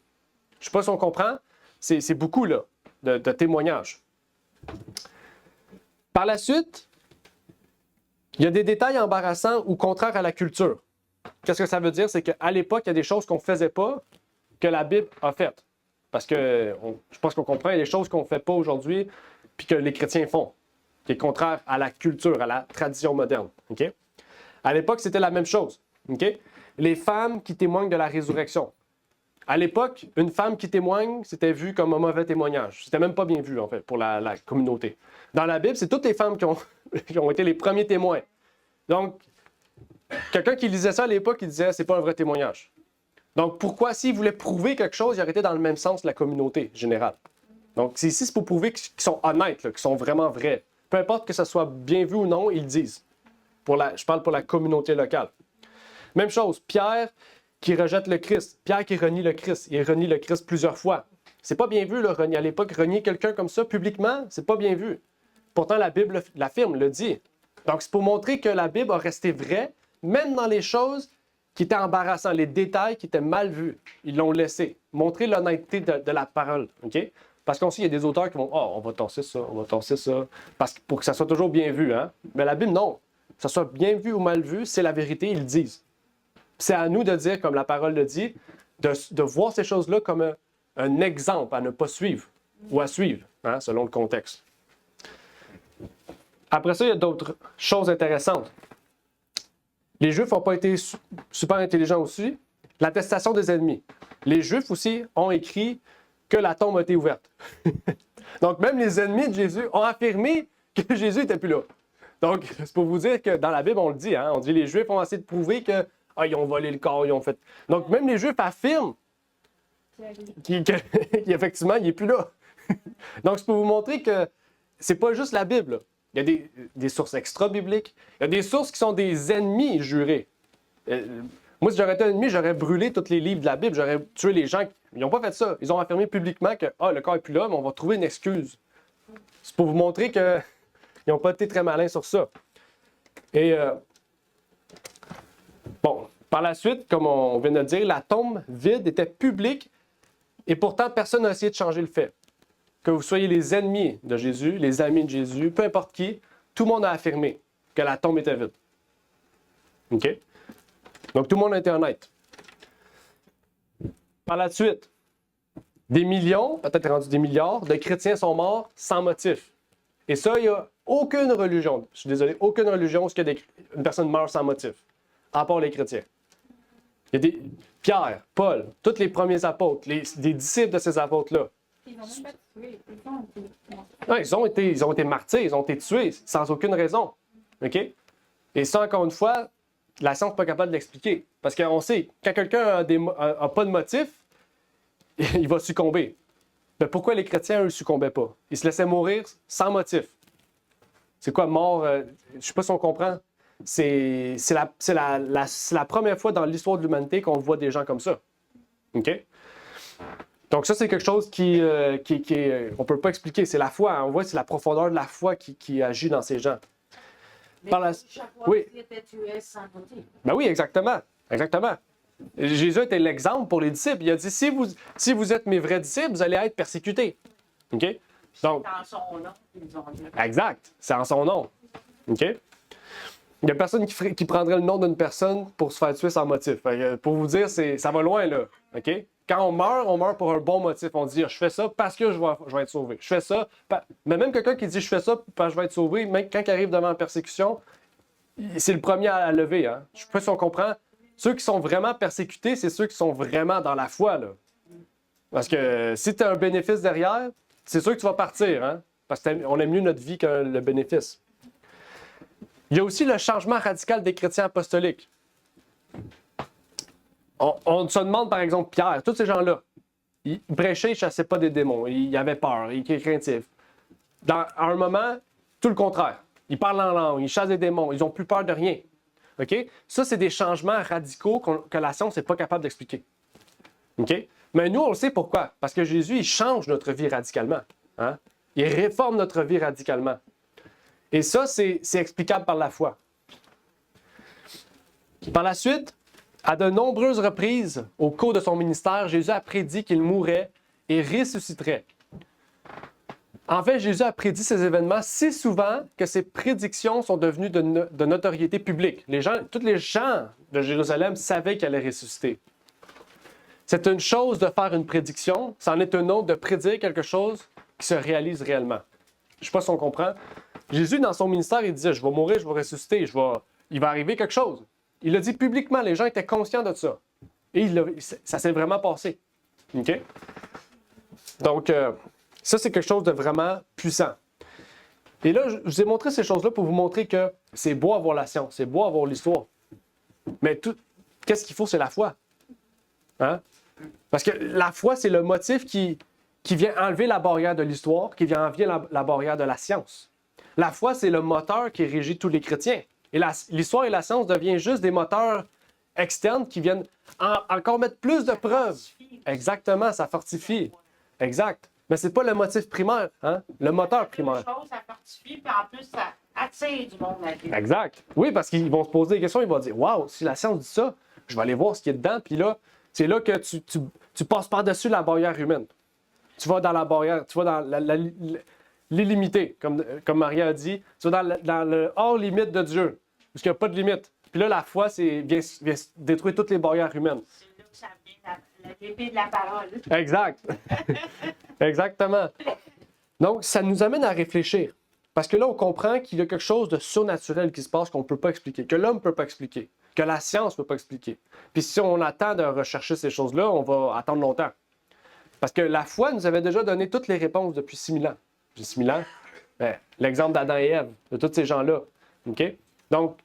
Je ne sais pas si on comprend, c'est beaucoup là, de témoignages. Par la suite, il y a des détails embarrassants ou contraires à la culture. Qu'est-ce que ça veut dire? C'est qu'à l'époque, il y a des choses qu'on ne faisait pas que la Bible a faites. Parce que je pense qu'on comprend, il y a des choses qu'on ne fait pas aujourd'hui puis que les chrétiens font, qui est contraire à la culture, à la tradition moderne. Okay? À l'époque, c'était la même chose. Okay? Les femmes qui témoignent de la résurrection. À l'époque, une femme qui témoigne, c'était vu comme un mauvais témoignage. C'était même pas bien vu, en fait, pour la communauté. Dans la Bible, c'est toutes les femmes qui ont été les premiers témoins. Donc, quelqu'un qui lisait ça à l'époque, il disait « c'est pas un vrai témoignage ». Donc, pourquoi, s'il voulait prouver quelque chose, il aurait été dans le même sens que la communauté générale. Donc, ici, c'est pour prouver qu'ils sont honnêtes, là, qu'ils sont vraiment vrais. Peu importe que ça soit bien vu ou non, ils le disent. Je parle pour la communauté locale. Même chose, Pierre qui rejette le Christ. Pierre qui renie le Christ. Il renie le Christ plusieurs fois. C'est pas bien vu, le renier. À l'époque, renier quelqu'un comme ça publiquement, c'est pas bien vu. Pourtant, la Bible l'affirme, le dit. Donc, c'est pour montrer que la Bible a resté vraie, même dans les choses qui étaient embarrassantes, les détails qui étaient mal vus. Ils l'ont laissé. Montrer l'honnêteté de la parole. OK? Parce qu'on sait, il y a des auteurs qui vont « oh, on va tasser ça, on va tasser ça », pour que ça soit toujours bien vu. Hein? Mais la Bible, non. Que ça soit bien vu ou mal vu, c'est la vérité, ils le disent. C'est à nous de dire, comme la parole le dit, de voir ces choses-là comme un exemple à ne pas suivre ou à suivre, hein, selon le contexte. Après ça, il y a d'autres choses intéressantes. Les Juifs n'ont pas été super intelligents aussi. L'attestation des ennemis. Les Juifs aussi ont écrit que la tombe a été ouverte. Donc, même les ennemis de Jésus ont affirmé que Jésus n'était plus là. Donc, c'est pour vous dire que dans la Bible, on le dit, hein, on dit les Juifs ont essayé de prouver que ils ont volé le corps, ils ont fait. Donc, même les Juifs affirment qu'effectivement, il n'est plus là. Donc, c'est pour vous montrer que c'est pas juste la Bible. Il y a des sources extra-bibliques. Il y a des sources qui sont des ennemis jurés. Moi, si j'aurais été un ennemi, j'aurais brûlé tous les livres de la Bible, j'aurais tué les gens. Ils n'ont pas fait ça. Ils ont affirmé publiquement que le corps n'est plus là, mais on va trouver une excuse. C'est pour vous montrer qu'ils n'ont pas été très malins sur ça. Et bon, par la suite, comme on vient de le dire, la tombe vide était publique et pourtant personne n'a essayé de changer le fait. Que vous soyez les ennemis de Jésus, les amis de Jésus, peu importe qui, tout le monde a affirmé que la tombe était vide. OK? Donc, tout le monde a été honnête. Par la suite, des millions, peut-être rendus des milliards, de chrétiens sont morts sans motif. Et ça, il n'y a aucune religion, je suis désolé, aucune religion où une personne meurt sans motif, à part les chrétiens. Il y a Pierre, Paul, tous les premiers apôtres, des disciples de ces apôtres-là. Ils n'ont même pas tué. Non, ils ont été martyrs, ils ont été tués sans aucune raison. OK? Et ça, encore une fois, la science n'est pas capable de l'expliquer. Parce qu'on sait, quand quelqu'un n'a pas de motif, il va succomber. Mais pourquoi les chrétiens, eux, ne succombaient pas? Ils se laissaient mourir sans motif. C'est quoi, mort? Je ne sais pas si on comprend. C'est la première fois dans l'histoire de l'humanité qu'on voit des gens comme ça. OK? Donc ça, c'est quelque chose qu'on ne peut pas expliquer. C'est la foi. On voit que c'est la profondeur de la foi qui agit dans ces gens. Mais chaque fois Oui. qu'ils étaient tués sans motif. Ben oui, exactement. Exactement. Jésus était l'exemple pour les disciples. Il a dit, si vous êtes mes vrais disciples, vous allez être persécutés. OK? Donc, C'est en son nom qu'ils ont dit. exact. C'est en son nom. OK? Il n'y a personne qui prendrait le nom d'une personne pour se faire tuer sans motif. Pour vous dire, ça va loin, là. OK? Quand on meurt pour un bon motif. On dit, je fais ça parce que je vais être sauvé. Je fais ça. Mais même quelqu'un qui dit, je fais ça parce que je vais être sauvé, même quand il arrive devant la persécution, c'est le premier à lever. Hein? Je ne sais pas si on comprend. Ceux qui sont vraiment persécutés, c'est ceux qui sont vraiment dans la foi, là. Parce que si tu as un bénéfice derrière, c'est sûr que tu vas partir. Hein? Parce qu'on aime mieux notre vie que le bénéfice. Il y a aussi le changement radical des chrétiens apostoliques. On se demande, par exemple, Pierre, tous ces gens-là, ils prêchaient, ils ne chassaient pas des démons, ils avaient peur, ils étaient craintifs. À un moment, tout le contraire. Ils parlent en langue, ils chassent des démons, ils n'ont plus peur de rien. OK? Ça, c'est des changements radicaux que la science n'est pas capable d'expliquer. OK? Mais nous, on le sait pourquoi. Parce que Jésus, il change notre vie radicalement. Hein? Il réforme notre vie radicalement. Et ça, c'est explicable par la foi. Par la suite, à de nombreuses reprises, au cours de son ministère, Jésus a prédit qu'il mourrait et ressusciterait. En fait, Jésus a prédit ces événements si souvent que ces prédictions sont devenues de notoriété publique. Tous les gens de Jérusalem savaient qu'il allait ressusciter. C'est une chose de faire une prédiction, c'en est une autre de prédire quelque chose qui se réalise réellement. Je ne sais pas si on comprend. Jésus, dans son ministère, il disait « Je vais mourir, je vais ressusciter, il va arriver quelque chose ». Il l'a dit publiquement, les gens étaient conscients de ça. Et ça s'est vraiment passé. OK? Donc, ça, c'est quelque chose de vraiment puissant. Et là, je vous ai montré ces choses-là pour vous montrer que c'est beau avoir la science, c'est beau avoir l'histoire. Mais qu'est-ce qu'il faut, c'est la foi. Hein? Parce que la foi, c'est le motif qui vient enlever la barrière de l'histoire, qui vient enlever la barrière de la science. La foi, c'est le moteur qui régit tous les chrétiens. Et l'histoire et la science deviennent juste des moteurs externes qui viennent encore mettre plus de preuves. Exactement, ça fortifie. Exact. Mais ce n'est pas le motif primaire, hein? Le moteur primaire. Ça fortifie, puis en plus, ça attire du monde à vie. Exact. Oui, parce qu'ils vont se poser des questions, ils vont dire « Wow, si la science dit ça, je vais aller voir ce qu'il y a dedans. » Puis là, c'est là que tu passes par-dessus la barrière humaine. Tu vas dans la barrière, tu vas dans l'illimité, comme Maria a dit. Tu vas dans le hors-limite de Dieu, parce qu'il n'y a pas de limite. Puis là, la foi, vient détruire toutes les barrières humaines. C'est là que ça vient l'épée de la parole. Exact. Exactement. Donc, ça nous amène à réfléchir. Parce que là, on comprend qu'il y a quelque chose de surnaturel qui se passe qu'on ne peut pas expliquer, que l'homme ne peut pas expliquer, que la science ne peut pas expliquer. Puis si on attend de rechercher ces choses-là, on va attendre longtemps. Parce que la foi nous avait déjà donné toutes les réponses depuis 6000 ans. Puis 6000 ans, l'exemple d'Adam et Ève, de tous ces gens-là. OK? Donc,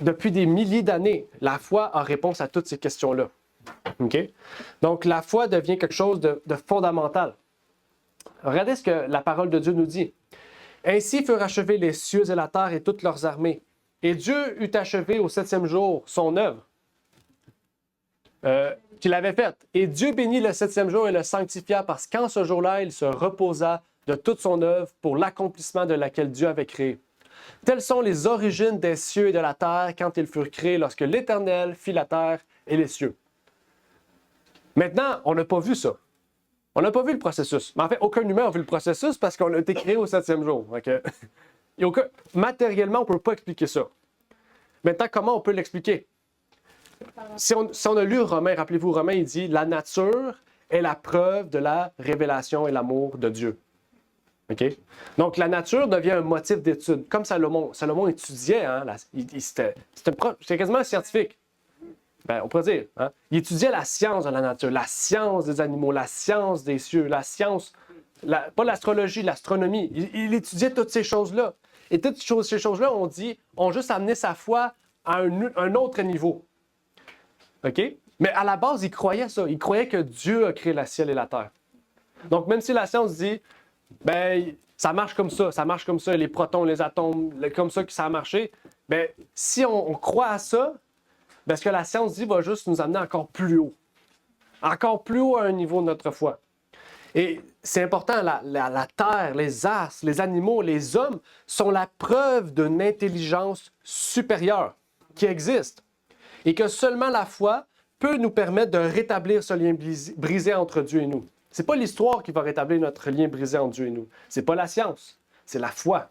depuis des milliers d'années, la foi a réponse à toutes ces questions-là. OK? Donc, la foi devient quelque chose de fondamental. Regardez ce que la parole de Dieu nous dit. « Ainsi furent achevés les cieux et la terre et toutes leurs armées. Et Dieu eut achevé au 7e jour son œuvre qu'il avait faite. Et Dieu bénit le 7e jour et le sanctifia parce qu'en ce jour-là, il se reposa de toute son œuvre pour l'accomplissement de laquelle Dieu avait créé. Telles sont les origines des cieux et de la terre quand ils furent créés lorsque l'Éternel fit la terre et les cieux. » Maintenant, on n'a pas vu ça. On n'a pas vu le processus. Mais en fait, aucun humain n'a vu le processus parce qu'on a été créé au 7e jour. Okay? Matériellement, on ne peut pas expliquer ça. Maintenant, comment on peut l'expliquer? Si on a lu Romains, rappelez-vous, Romains, il dit « La nature est la preuve de la révélation et l'amour de Dieu. » Okay? Donc, la nature devient un motif d'étude. Comme Salomon. Salomon étudiait, hein, c'était quasiment un scientifique. On pourrait dire. Hein? Il étudiait la science de la nature, la science des animaux, la science des cieux, la science, pas l'astrologie, l'astronomie. Il étudiait toutes ces choses-là. Et toutes ces choses-là, ont juste amené sa foi à un autre niveau. OK? Mais à la base, il croyait ça. Il croyait que Dieu a créé le ciel et la terre. Donc, même si la science dit, ça marche comme ça, les protons, les atomes, comme ça que ça a marché, si on croit à ça, ce que la science dit va juste nous amener encore plus haut à un niveau de notre foi. Et c'est important, la terre, les astres, les animaux, les hommes sont la preuve d'une intelligence supérieure qui existe et que seulement la foi peut nous permettre de rétablir ce lien brisé entre Dieu et nous. Ce n'est pas l'histoire qui va rétablir notre lien brisé entre Dieu et nous. Ce n'est pas la science, c'est la foi.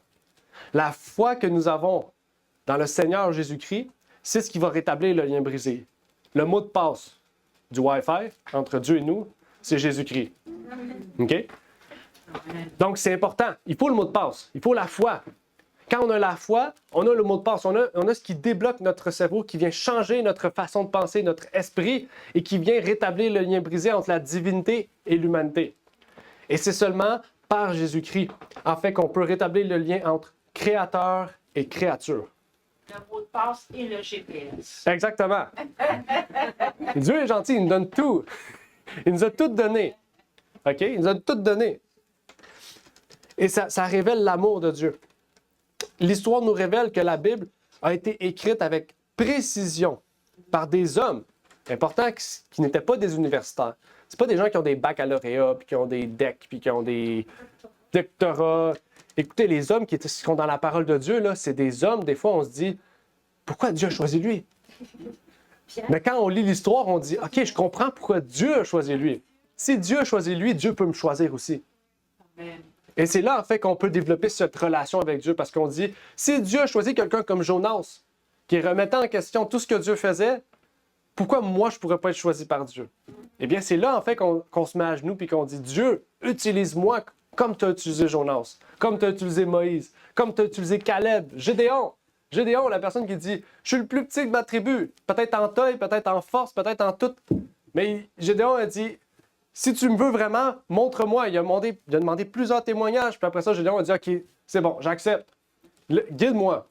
La foi que nous avons dans le Seigneur Jésus-Christ, c'est ce qui va rétablir le lien brisé. Le mot de passe du Wi-Fi entre Dieu et nous, c'est Jésus-Christ. OK? Donc, c'est important. Il faut le mot de passe. Il faut la foi. Quand on a la foi, on a le mot de passe. On a ce qui débloque notre cerveau, qui vient changer notre façon de penser, notre esprit, et qui vient rétablir le lien brisé entre la divinité et l'humanité. Et c'est seulement par Jésus-Christ, en fait, qu'on peut rétablir le lien entre créateur et créature. Le mot de passe et le GPS. Exactement. Dieu est gentil, il nous donne tout. Il nous a tout donné. OK? Il nous a tout donné. Et ça révèle l'amour de Dieu. L'histoire nous révèle que la Bible a été écrite avec précision par des hommes importants qui n'étaient pas des universitaires. C'est pas des gens qui ont des baccalauréats, puis qui ont des DEC, puis qui ont des doctorats. Écoutez, les hommes qui sont dans la parole de Dieu, là, c'est des hommes, des fois, on se dit, pourquoi Dieu a choisi lui? Mais quand on lit l'histoire, on dit, OK, je comprends pourquoi Dieu a choisi lui. Si Dieu a choisi lui, Dieu peut me choisir aussi. Amen. Et c'est là, en fait, qu'on peut développer cette relation avec Dieu, parce qu'on dit, si Dieu a choisi quelqu'un comme Jonas, qui remettait en question tout ce que Dieu faisait, pourquoi moi, je ne pourrais pas être choisi par Dieu? Eh bien, c'est là, en fait, qu'on se met à genoux et qu'on dit, Dieu, utilise-moi comme tu as utilisé Jonas, comme tu as utilisé Moïse, comme tu as utilisé Caleb, Gédéon. Gédéon, la personne qui dit, je suis le plus petit de ma tribu, peut-être en taille, peut-être en force, peut-être en tout. Mais Gédéon a dit, si tu me veux vraiment, montre-moi. Il a demandé plusieurs témoignages, puis après ça, Gédéon a dit, OK, c'est bon, j'accepte. Guide-moi.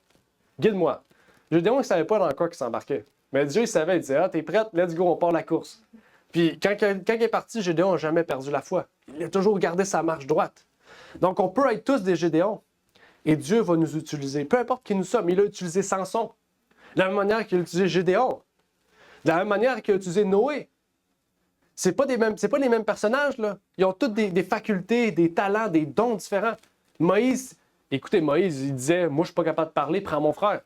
Guide-moi. Gédéon, il ne savait pas dans quoi il s'embarquait. Mais Dieu, il savait, il disait, ah, t'es prête, let's go, on part la course. Puis quand il est parti, Gédéon n'a jamais perdu la foi. Il a toujours gardé sa marche droite. Donc, on peut être tous des Gédéons. Et Dieu va nous utiliser, peu importe qui nous sommes. Il a utilisé Samson, de la même manière qu'il a utilisé Gédéon, de la même manière qu'il a utilisé Noé. C'est pas les mêmes personnages, là. Ils ont tous des facultés, des talents, des dons différents. Moïse, écoutez, Moïse, il disait, moi, je suis pas capable de parler, prends mon frère.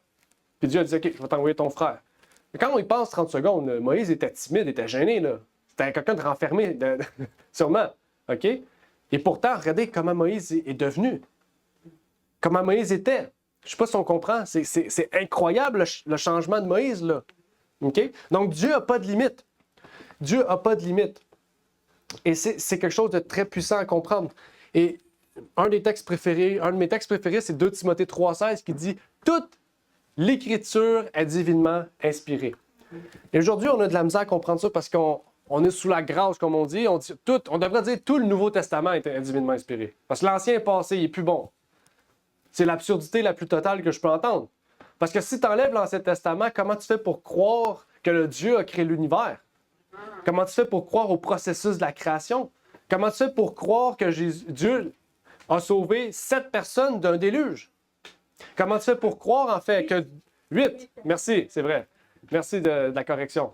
Puis Dieu a dit, OK, je vais t'envoyer ton frère. Mais quand on y passe 30 secondes, Moïse était timide, était gêné, là. C'était quelqu'un de renfermé, sûrement. OK? Et pourtant, regardez comment Moïse est devenu. Comment Moïse était. Je ne sais pas si on comprend. C'est incroyable le changement de Moïse, là. OK? Donc, Dieu n'a pas de limite. Dieu n'a pas de limite. Et c'est quelque chose de très puissant à comprendre. Et un de mes textes préférés, c'est 2 Timothée 3,16 qui dit « Toute l'Écriture est divinement inspirée. » Et aujourd'hui, on a de la misère à comprendre ça parce qu'on est sous la grâce, comme on dit. On devrait dire tout le Nouveau Testament est divinement inspiré. Parce que l'Ancien est passé, il n'est plus bon. C'est l'absurdité la plus totale que je peux entendre. Parce que si tu enlèves l'Ancien Testament, comment tu fais pour croire que le Dieu a créé l'univers? Comment tu fais pour croire au processus de la création? Comment tu fais pour croire que Dieu a sauvé 7 personnes d'un déluge? Comment tu fais pour croire, en fait, que 8? Merci, c'est vrai. Merci de la correction.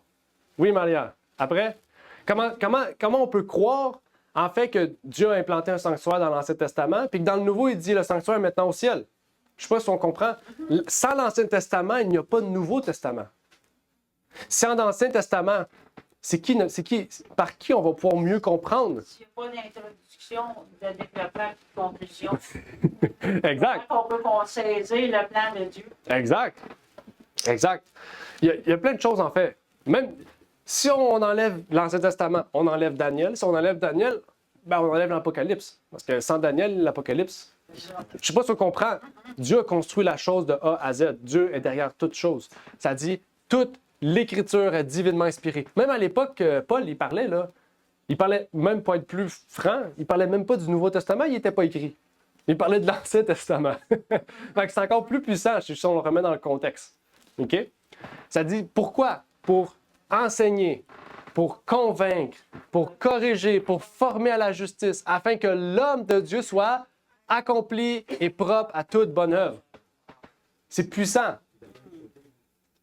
Oui, Maria. Après, comment on peut croire, en fait, que Dieu a implanté un sanctuaire dans l'Ancien Testament, puis que dans le Nouveau, il dit le sanctuaire est maintenant au ciel? Je ne sais pas si on comprend. Sans l'Ancien Testament, il n'y a pas de Nouveau Testament. Sans l'Ancien Testament, par qui on va pouvoir mieux comprendre? S'il n'y a pas d'introduction, de développement et de conclusion, Exact. on peut saisir le plan de Dieu. Exact. Exact. Il y a plein de choses, en fait. Même si on enlève l'Ancien Testament, on enlève Daniel. Si on enlève Daniel, ben on enlève l'Apocalypse. Parce que sans Daniel, l'Apocalypse, je ne sais pas si on comprend. Dieu a construit la chose de A à Z. Dieu est derrière toute chose. Ça dit, toute l'Écriture est divinement inspirée. Même à l'époque, Paul, il parlait, là. Il parlait, même pour être plus franc, il parlait même pas du Nouveau Testament, il n'était pas écrit. Il parlait de l'Ancien Testament. Fait que c'est encore plus puissant si on le remet dans le contexte. OK? Ça dit pourquoi? Pour enseigner, pour convaincre, pour corriger, pour former à la justice, afin que l'homme de Dieu soit accompli et propre à toute bonne œuvre. C'est puissant.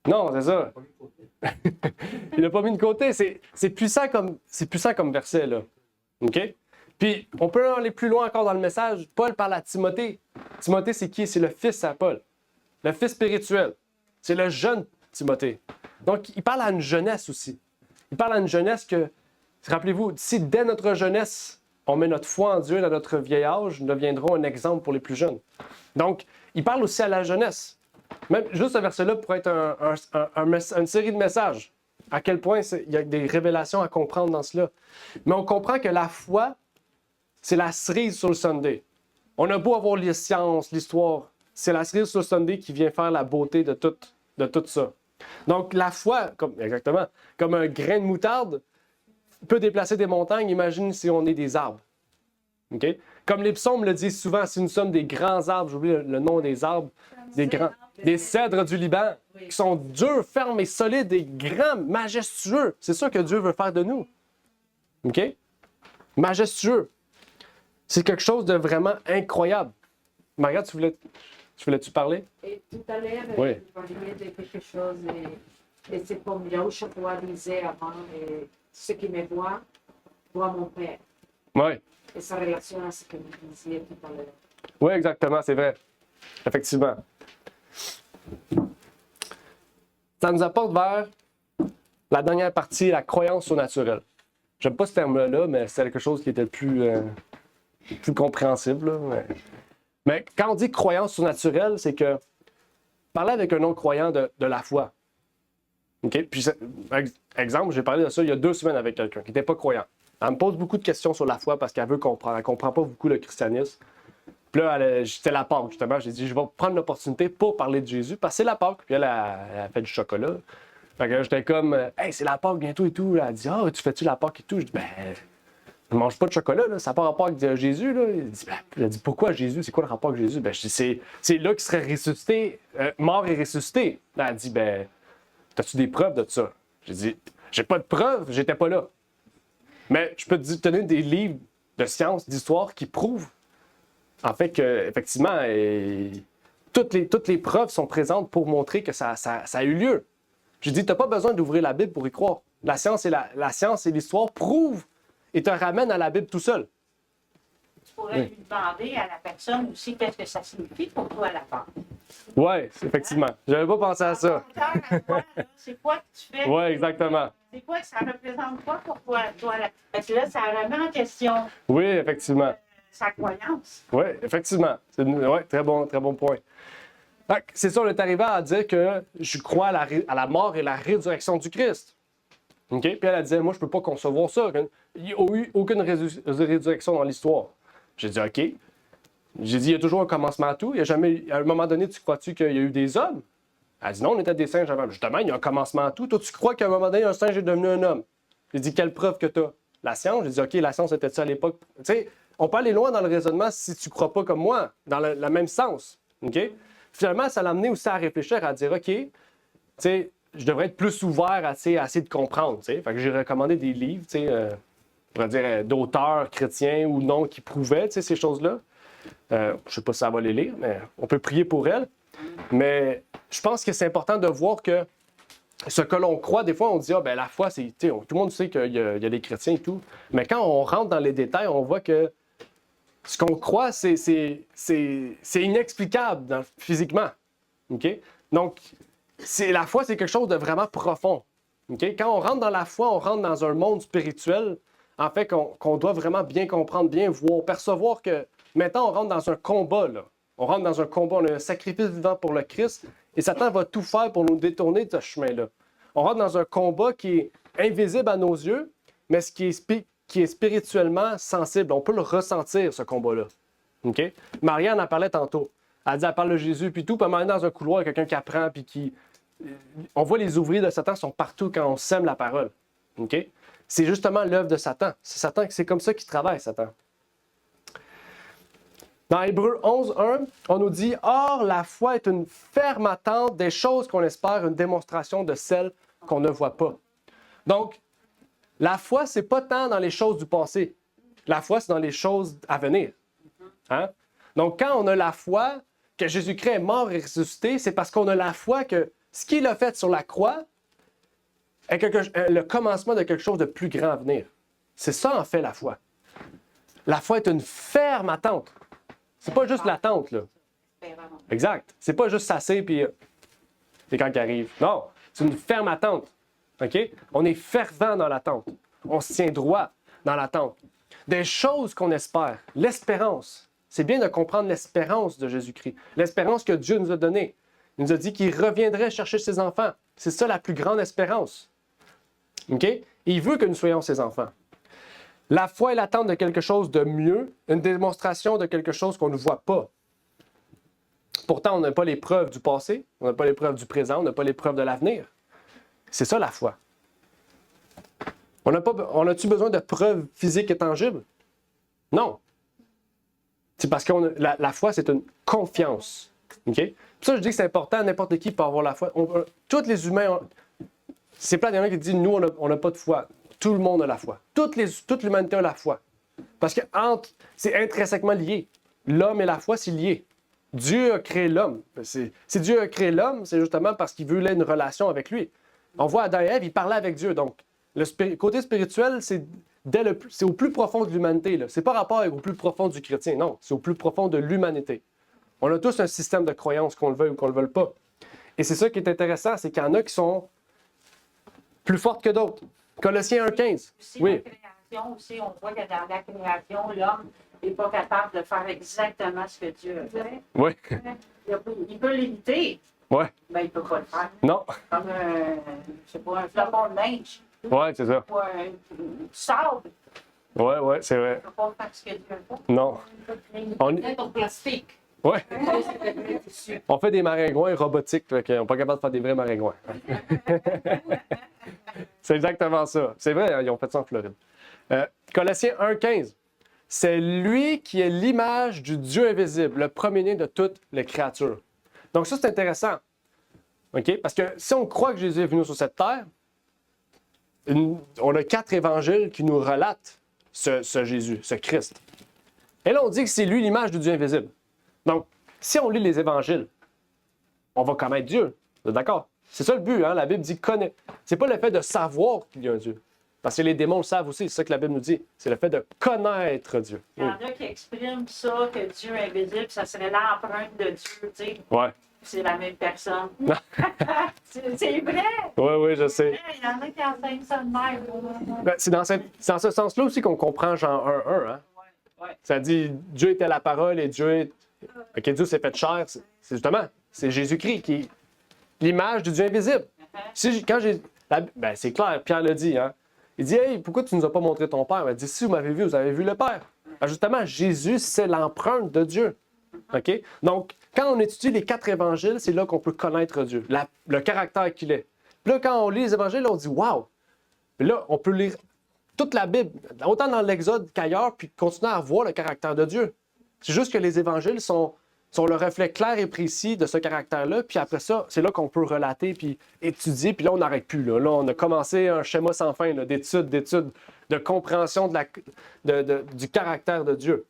Non, c'est ça. Il l'a pas mis de côté. C'est puissant comme verset, là. OK? Puis, on peut aller plus loin encore dans le message. Paul parle à Timothée. Timothée, c'est qui? C'est le fils à Paul. Le fils spirituel. C'est le jeune Timothée. Donc, il parle à une jeunesse aussi. Il parle à une jeunesse que, rappelez-vous, si dès notre jeunesse, on met notre foi en Dieu dans notre vieil âge, nous deviendrons un exemple pour les plus jeunes. Donc, il parle aussi à la jeunesse. Même juste ce verset-là pourrait être une série de messages. À quel point il y a des révélations à comprendre dans cela. Mais on comprend que la foi, c'est la cerise sur le Sunday. On a beau avoir les sciences, l'histoire, c'est la cerise sur le Sunday qui vient faire la beauté de tout ça. Donc la foi, exactement, comme un grain de moutarde, peut déplacer des montagnes. Imagine si on est des arbres. Okay? Comme les psaumes le disent souvent, si nous sommes des grands arbres, j'oublie le nom des arbres, des cèdres du Liban, qui sont durs, fermes et solides, et grands, majestueux. C'est ça que Dieu veut faire de nous. OK? Majestueux. C'est quelque chose de vraiment incroyable. Margaret, tu Tu voulais-tu parler? Et tout à l'heure, Oui. vous parliez de quelque chose, et c'est comme Yahushua disait avant, ceux qui me voient, voient mon Père. Oui. Et ça relation à ce que vous disiez tout à l'heure. Oui, exactement, c'est vrai. Effectivement. Ça nous apporte vers la dernière partie, la croyance surnaturelle. J'aime pas ce terme-là, mais c'est quelque chose qui était plus compréhensible. Là, mais quand on dit croyance surnaturelle, c'est que parler avec un non-croyant de la foi. OK? Puis, exemple, j'ai parlé de ça il y a 2 semaines avec quelqu'un qui n'était pas croyant. Elle me pose beaucoup de questions sur la foi parce qu'elle veut comprendre. Elle ne comprend pas beaucoup le christianisme. Puis là, c'était la Pâque, justement. J'ai dit, je vais prendre l'opportunité pour parler de Jésus parce que c'est la Pâque. Puis elle a fait du chocolat. Fait que j'étais comme, hey, c'est la Pâque bientôt et tout. Elle a dit, ah, tu fais-tu la Pâque et tout? Je dis, ben, je ne mange pas de chocolat, là. Ça n'a pas rapport avec Jésus, là. Elle a dit, pourquoi Jésus? C'est quoi le rapport avec Jésus? Ben, je dis, c'est là qu'il serait ressuscité, mort et ressuscité. Elle a dit, ben, as-tu des preuves de ça? J'ai dit, j'ai pas de preuves, j'étais pas là. Mais je peux te donner des livres de sciences, d'histoire qui prouvent, en fait, qu'effectivement, toutes les preuves sont présentes pour montrer que ça a eu lieu. J'ai dit, tu n'as pas besoin d'ouvrir la Bible pour y croire. La science et l'histoire prouvent et te ramènent à la Bible tout seul. Tu pourrais lui demander à la personne aussi qu'est-ce que ça signifie pour toi la Pâque. Oui, effectivement. Je n'avais pas pensé à ça. C'est quoi que tu fais? Oui, exactement. C'est quoi que ça représente quoi pour toi? Parce que là, ça remet en question Oui, effectivement. sa croyance. Oui, effectivement. Oui, très bon point. C'est ça, on est arrivé à dire que je crois à la mort et la résurrection du Christ. OK? Puis elle a dit, moi, je ne peux pas concevoir ça. Il n'y a eu aucune résurrection dans l'histoire. J'ai dit, OK. J'ai dit, il y a toujours un commencement à tout. Il y a jamais, à un moment donné, tu crois-tu qu'il y a eu des hommes? Elle dit, non, on était des singes avant. Justement, il y a un commencement à tout. Toi, tu crois qu'à un moment donné, un singe est devenu un homme? J'ai dit, quelle preuve que tu as? La science? J'ai dit, OK, la science était ça à l'époque? Tu sais, on peut aller loin dans le raisonnement si tu ne crois pas comme moi, dans le même sens. OK? Finalement, ça l'a amené aussi à réfléchir, à dire, OK, tu sais, je devrais être plus ouvert à essayer de comprendre. Fait que j'ai recommandé des livres, on pourrait dire d'auteurs chrétiens ou non qui prouvaient ces choses-là. Je ne sais pas si ça va les lire, mais on peut prier pour elles. Mais je pense que c'est important de voir que ce que l'on croit, des fois, on dit, ah, ben la foi, c'est. Tout le monde sait qu'il y a des chrétiens et tout. Mais quand on rentre dans les détails, on voit que ce qu'on croit, c'est inexplicable physiquement. OK? Donc, la foi, c'est quelque chose de vraiment profond. Okay? Quand on rentre dans la foi, on rentre dans un monde spirituel, en fait, qu'on doit vraiment bien comprendre, bien voir, percevoir que maintenant, on rentre dans un combat. Là. On rentre dans un combat, on a un sacrifice vivant pour le Christ, et Satan va tout faire pour nous détourner de ce chemin-là. On rentre dans un combat qui est invisible à nos yeux, mais qui est spirituellement sensible. On peut le ressentir, ce combat-là. Okay? Marianne en parlait tantôt. Elle dit, elle parle de Jésus, puis tout, puis elle est dans un couloir, quelqu'un qui apprend, puis qui... On voit les ouvriers de Satan sont partout quand on sème la parole. Okay? C'est justement l'œuvre de Satan. C'est comme ça qu'il travaille, Satan. Dans Hébreux 11:1, on nous dit « Or, la foi est une ferme attente des choses qu'on espère, une démonstration de celles qu'on ne voit pas. » Donc, la foi, c'est pas tant dans les choses du passé. La foi, c'est dans les choses à venir. Hein? Donc, quand on a la foi que Jésus-Christ est mort et ressuscité, c'est parce qu'on a la foi que ce qu'il a fait sur la croix est le commencement de quelque chose de plus grand à venir. C'est ça, en fait, la foi. La foi est une ferme attente. C'est pas juste l'attente, là. Exact. C'est pas juste s'asseoir puis c'est quand il arrive. Non, c'est une ferme attente. OK? On est fervent dans l'attente. On se tient droit dans l'attente. Des choses qu'on espère. L'espérance. C'est bien de comprendre l'espérance de Jésus-Christ. L'espérance que Dieu nous a donnée. Il nous a dit qu'il reviendrait chercher ses enfants. C'est ça la plus grande espérance. OK? Et il veut que nous soyons ses enfants. La foi est l'attente de quelque chose de mieux, une démonstration de quelque chose qu'on ne voit pas. Pourtant, on n'a pas les preuves du passé, on n'a pas les preuves du présent, on n'a pas les preuves de l'avenir. C'est ça la foi. On a-tu besoin de preuves physiques et tangibles? Non. C'est parce que la foi, c'est une confiance. Okay? Pour ça, je dis que c'est important, n'importe qui peut avoir la foi. Tous les humains, c'est plein de gens qui disent, nous, on n'a pas de foi. Tout le monde a la foi. Toute l'humanité a la foi. Parce que c'est intrinsèquement lié. L'homme et la foi, c'est lié. Dieu a créé l'homme. Si Dieu a créé l'homme, c'est justement parce qu'il voulait une relation avec lui. On voit Adam et Ève, ils parlaient avec Dieu. Donc, le côté spirituel, c'est au plus profond de l'humanité. Ce n'est pas rapport au plus profond du chrétien, non. C'est au plus profond de l'humanité. On a tous un système de croyance, qu'on le veuille ou qu'on ne le veuille pas. Et c'est ça qui est intéressant, c'est qu'il y en a qui sont plus fortes que d'autres. Colossiens 1,15. Oui. La création aussi, on voit que dans la création, l'homme n'est pas capable de faire exactement ce que Dieu a fait. Oui. Il peut l'imiter, Oui. mais il ne peut pas le faire. Non. Comme je sais pas, un flocon de neige. Oui, c'est ça. Ou un sable. Oui, c'est Il ne vrai. peut pas faire ce que Dieu a fait. Non. On- Peut-être en plastique. Oui. On fait des maringouins robotiques, fait qu'on n'est pas capable de faire des vrais maringouins. C'est exactement ça. C'est vrai, hein, ils ont fait ça en Floride. Colossiens 1,15. C'est lui qui est l'image du Dieu invisible, le premier-né de toutes les créatures. Donc ça, c'est intéressant. OK? Parce que si on croit que Jésus est venu sur cette terre, on a 4 évangiles qui nous relatent ce Jésus, ce Christ. Et là, on dit que c'est lui l'image du Dieu invisible. Donc, si on lit les évangiles, on va connaître Dieu. Vous êtes d'accord? C'est ça le but, hein? La Bible dit connaître. C'est pas le fait de savoir qu'il y a un Dieu. Parce que les démons le savent aussi, c'est ça que la Bible nous dit. C'est le fait de connaître Dieu. Il y en a qui expriment ça, que Dieu est invisible, ça serait l'empreinte de Dieu, tu sais. Ouais. C'est la même personne. C'est vrai! Oui, je sais. Il y en a qui enseignent ça de même. Ben, c'est dans ce sens-là aussi qu'on comprend Jean 1,1. Hein? Ouais. Ça dit Dieu était la parole et Dieu s'est fait chair. C'est justement, c'est Jésus-Christ qui est l'image du Dieu invisible. C'est clair, Pierre le dit. Hein? Il dit hey, pourquoi tu ne nous as pas montré ton Père? Il dit si vous m'avez vu, vous avez vu le Père. Ben, justement, Jésus, c'est l'empreinte de Dieu. OK? Donc, quand on étudie les 4 évangiles, c'est là qu'on peut connaître Dieu, le caractère qu'il est. Puis là, quand on lit les évangiles, on dit waouh! Puis là, on peut lire toute la Bible, autant dans l'Exode qu'ailleurs, puis continuer à voir le caractère de Dieu. C'est juste que les évangiles sont le reflet clair et précis de ce caractère-là, puis après ça, c'est là qu'on peut relater, puis étudier, puis là, on n'arrête plus. Là, on a commencé un schéma sans fin là, d'études, de compréhension du caractère de Dieu.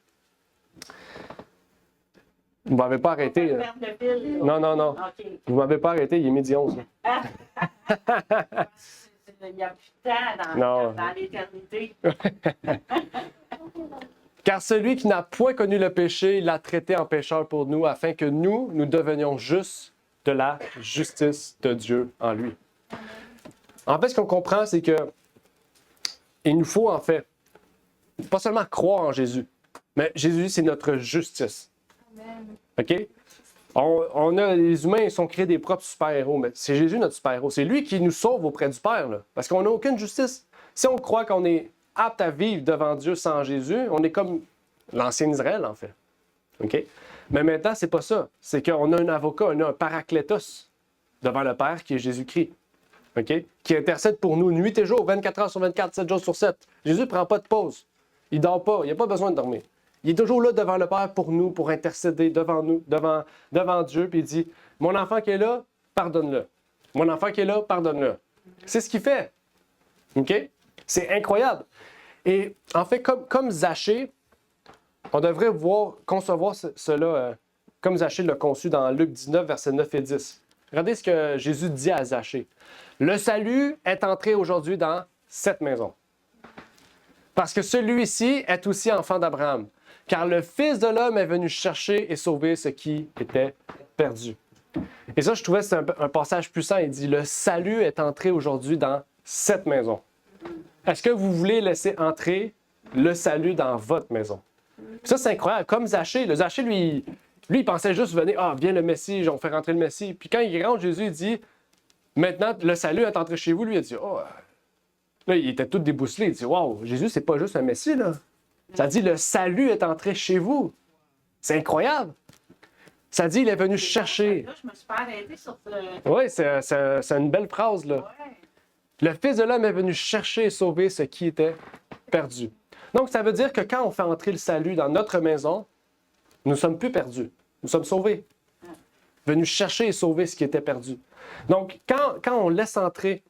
Vous ne m'avez pas arrêté. Non. OK. Vous ne m'avez pas arrêté, il est midi 11. Là. Il n'y a plus de temps dans l'éternité. Car celui qui n'a point connu le péché, il l'a traité en pécheur pour nous, afin que nous devenions justes de la justice de Dieu en lui. En fait, ce qu'on comprend, c'est que il nous faut, en fait, pas seulement croire en Jésus, mais Jésus, c'est notre justice. OK? Les humains, ils sont créés des propres super-héros, mais c'est Jésus notre super-héros. C'est lui qui nous sauve auprès du Père, là, parce qu'on n'a aucune justice. Si on croit qu'on est apte à vivre devant Dieu sans Jésus, on est comme l'ancien Israël, en fait. OK? Mais maintenant, c'est pas ça. C'est qu'on a un avocat, on a un paraclétos devant le Père qui est Jésus-Christ. OK? Qui intercède pour nous nuit et jour, 24 heures sur 24, 7 jours sur 7. Jésus ne prend pas de pause. Il ne dort pas. Il n'a pas besoin de dormir. Il est toujours là devant le Père pour nous, pour intercéder devant nous, devant Dieu. Puis il dit, mon enfant qui est là, pardonne-le. Mon enfant qui est là, pardonne-le. C'est ce qu'il fait. OK? C'est incroyable. Et en fait, comme Zachée, on devrait concevoir cela comme Zachée l'a conçu dans Luc 19, versets 9 et 10. Regardez ce que Jésus dit à Zachée. Le salut est entré aujourd'hui dans cette maison. Parce que celui-ci est aussi enfant d'Abraham. Car le Fils de l'homme est venu chercher et sauver ce qui était perdu. Et ça, je trouvais que c'est un passage puissant. Il dit, le salut est entré aujourd'hui dans cette maison. Est-ce que vous voulez laisser entrer le salut dans votre maison? Ça, c'est incroyable. Comme Zachée, le Zachée, lui, il pensait juste venir, viens le Messie, on fait rentrer le Messie. Puis quand il rentre, Jésus, il dit, maintenant, le salut est entré chez vous. Lui, il a dit, Là, il était tout débousselé. Il dit, wow, Jésus, c'est pas juste un Messie, là. Ça dit, le salut est entré chez vous. C'est incroyable. Ça dit, il est venu chercher. Là, je me suis pas arrêtée sur ce... Oui, c'est une belle phrase, là. Ouais. Le Fils de l'homme est venu chercher et sauver ce qui était perdu. Donc, ça veut dire que quand on fait entrer le salut dans notre maison, nous ne sommes plus perdus. Nous sommes sauvés. Venu chercher et sauver ce qui était perdu. Donc, quand on laisse entrer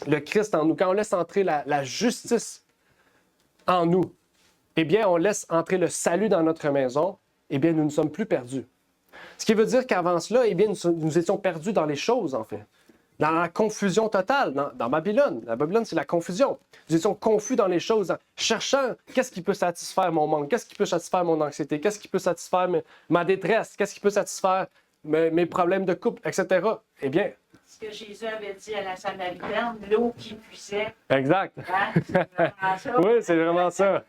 le Christ en nous, quand on laisse entrer la justice en nous, eh bien, on laisse entrer le salut dans notre maison, eh bien, nous ne sommes plus perdus. Ce qui veut dire qu'avant cela, eh bien, nous étions perdus dans les choses, en fait. Dans la confusion totale, dans Babylone. La Babylone, c'est la confusion. Nous étions confus dans les choses, cherchant qu'est-ce qui peut satisfaire mon manque, qu'est-ce qui peut satisfaire mon anxiété, qu'est-ce qui peut satisfaire ma détresse, qu'est-ce qui peut satisfaire mes problèmes de couple, etc. Eh bien... Ce que Jésus avait dit à la Samaritaine, l'eau qui puisait. Exact. Hein? C'est vraiment ça. Oui, c'est vraiment ça.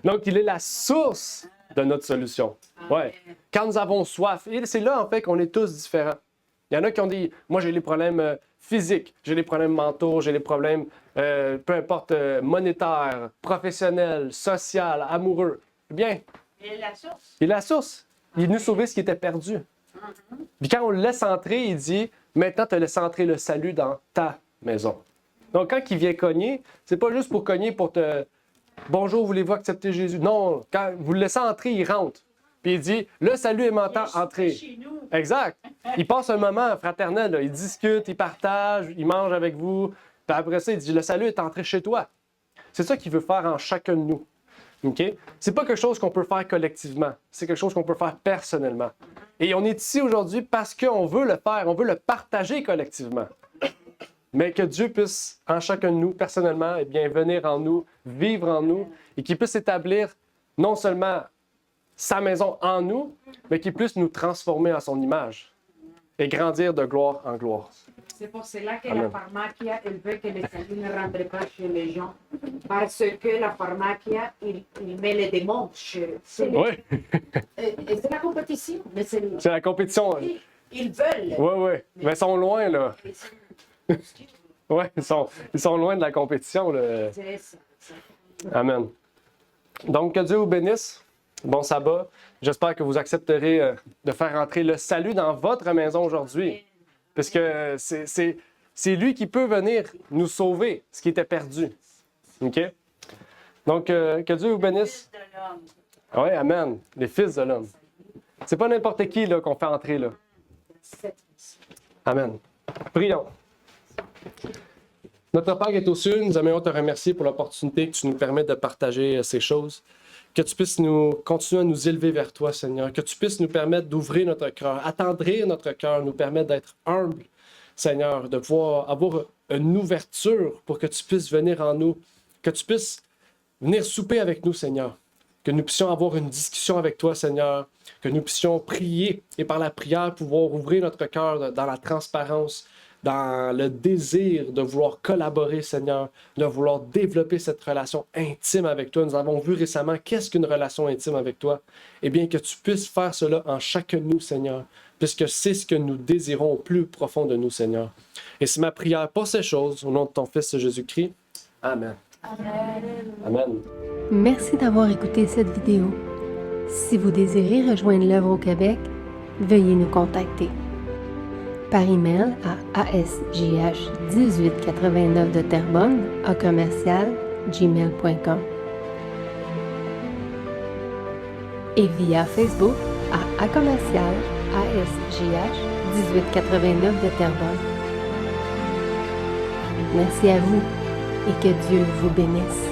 Donc, il est la source de notre solution. Ouais. Quand nous avons soif, et c'est là, en fait, qu'on est tous différents. Il y en a qui ont dit, moi, j'ai les problèmes physiques, j'ai les problèmes mentaux, j'ai les problèmes, peu importe, monétaires, professionnels, sociaux, amoureux. Eh bien, Il est la source. il est la source. Il est venu sauver ce qui était perdu. Puis quand on le laisse entrer, il dit, maintenant, tu laisses entrer le salut dans ta maison. Donc, quand il vient cogner, c'est pas juste pour cogner pour te... Bonjour, voulez-vous accepter Jésus? Non, quand vous le laissez entrer, il rentre. Puis il dit, le salut est maintenant entré. Chez nous. Exact. Il passe un moment fraternel, là. Il discute, il partage, il mange avec vous. Puis après ça, il dit, le salut est entré chez toi. C'est ça qu'il veut faire en chacun de nous. OK? C'est pas quelque chose qu'on peut faire collectivement. C'est quelque chose qu'on peut faire personnellement. Et on est ici aujourd'hui parce qu'on veut le faire, on veut le partager collectivement. Mais que Dieu puisse, en chacun de nous, personnellement, eh bien, venir en nous, vivre en nous, et qu'il puisse établir non seulement sa maison en nous, mais qu'il puisse nous transformer à son image et grandir de gloire en gloire. C'est pour cela que Amen. la pharmacia, elle veut que le salut ne rentre pas chez les gens. Parce que la pharmacia, il met les démons chez les gens. Oui, Et c'est la compétition. Mais c'est la compétition. Oui, ils veulent. oui. Mais ils sont loin, là. Oui, ils sont loin de la compétition, là. C'est ça. Amen. Donc, que Dieu vous bénisse. Bon sabbat. J'espère que vous accepterez de faire entrer le salut dans votre maison aujourd'hui. Puisque c'est lui qui peut venir nous sauver, ce qui était perdu. OK? Donc, que Dieu vous bénisse. Fils de l'homme. Oui, amen. Les fils de l'homme. C'est pas n'importe qui là, qu'on fait entrer là. Amen. Prions. Notre Père qui est aux cieux, nous aimerions te remercier pour l'opportunité que tu nous permets de partager ces choses. Que tu puisses continuer à nous élever vers toi, Seigneur. Que tu puisses nous permettre d'ouvrir notre cœur, attendrir notre cœur, nous permettre d'être humbles, Seigneur, de pouvoir avoir une ouverture pour que tu puisses venir en nous, que tu puisses venir souper avec nous, Seigneur. Que nous puissions avoir une discussion avec toi, Seigneur. Que nous puissions prier et par la prière pouvoir ouvrir notre cœur dans la transparence, dans le désir de vouloir collaborer, Seigneur, de vouloir développer cette relation intime avec toi. Nous avons vu récemment qu'est-ce qu'une relation intime avec toi. Eh bien, que tu puisses faire cela en chacun de nous, Seigneur, puisque c'est ce que nous désirons au plus profond de nous, Seigneur. Et c'est ma prière pour ces choses, au nom de ton Fils Jésus-Christ. Amen. Amen. Merci d'avoir écouté cette vidéo. Si vous désirez rejoindre l'œuvre au Québec, veuillez nous contacter par email à asjh1889 de Terrebonne à commercial@gmail.com et via Facebook à commercial asjh1889 de Terrebonne. Merci à vous et que Dieu vous bénisse.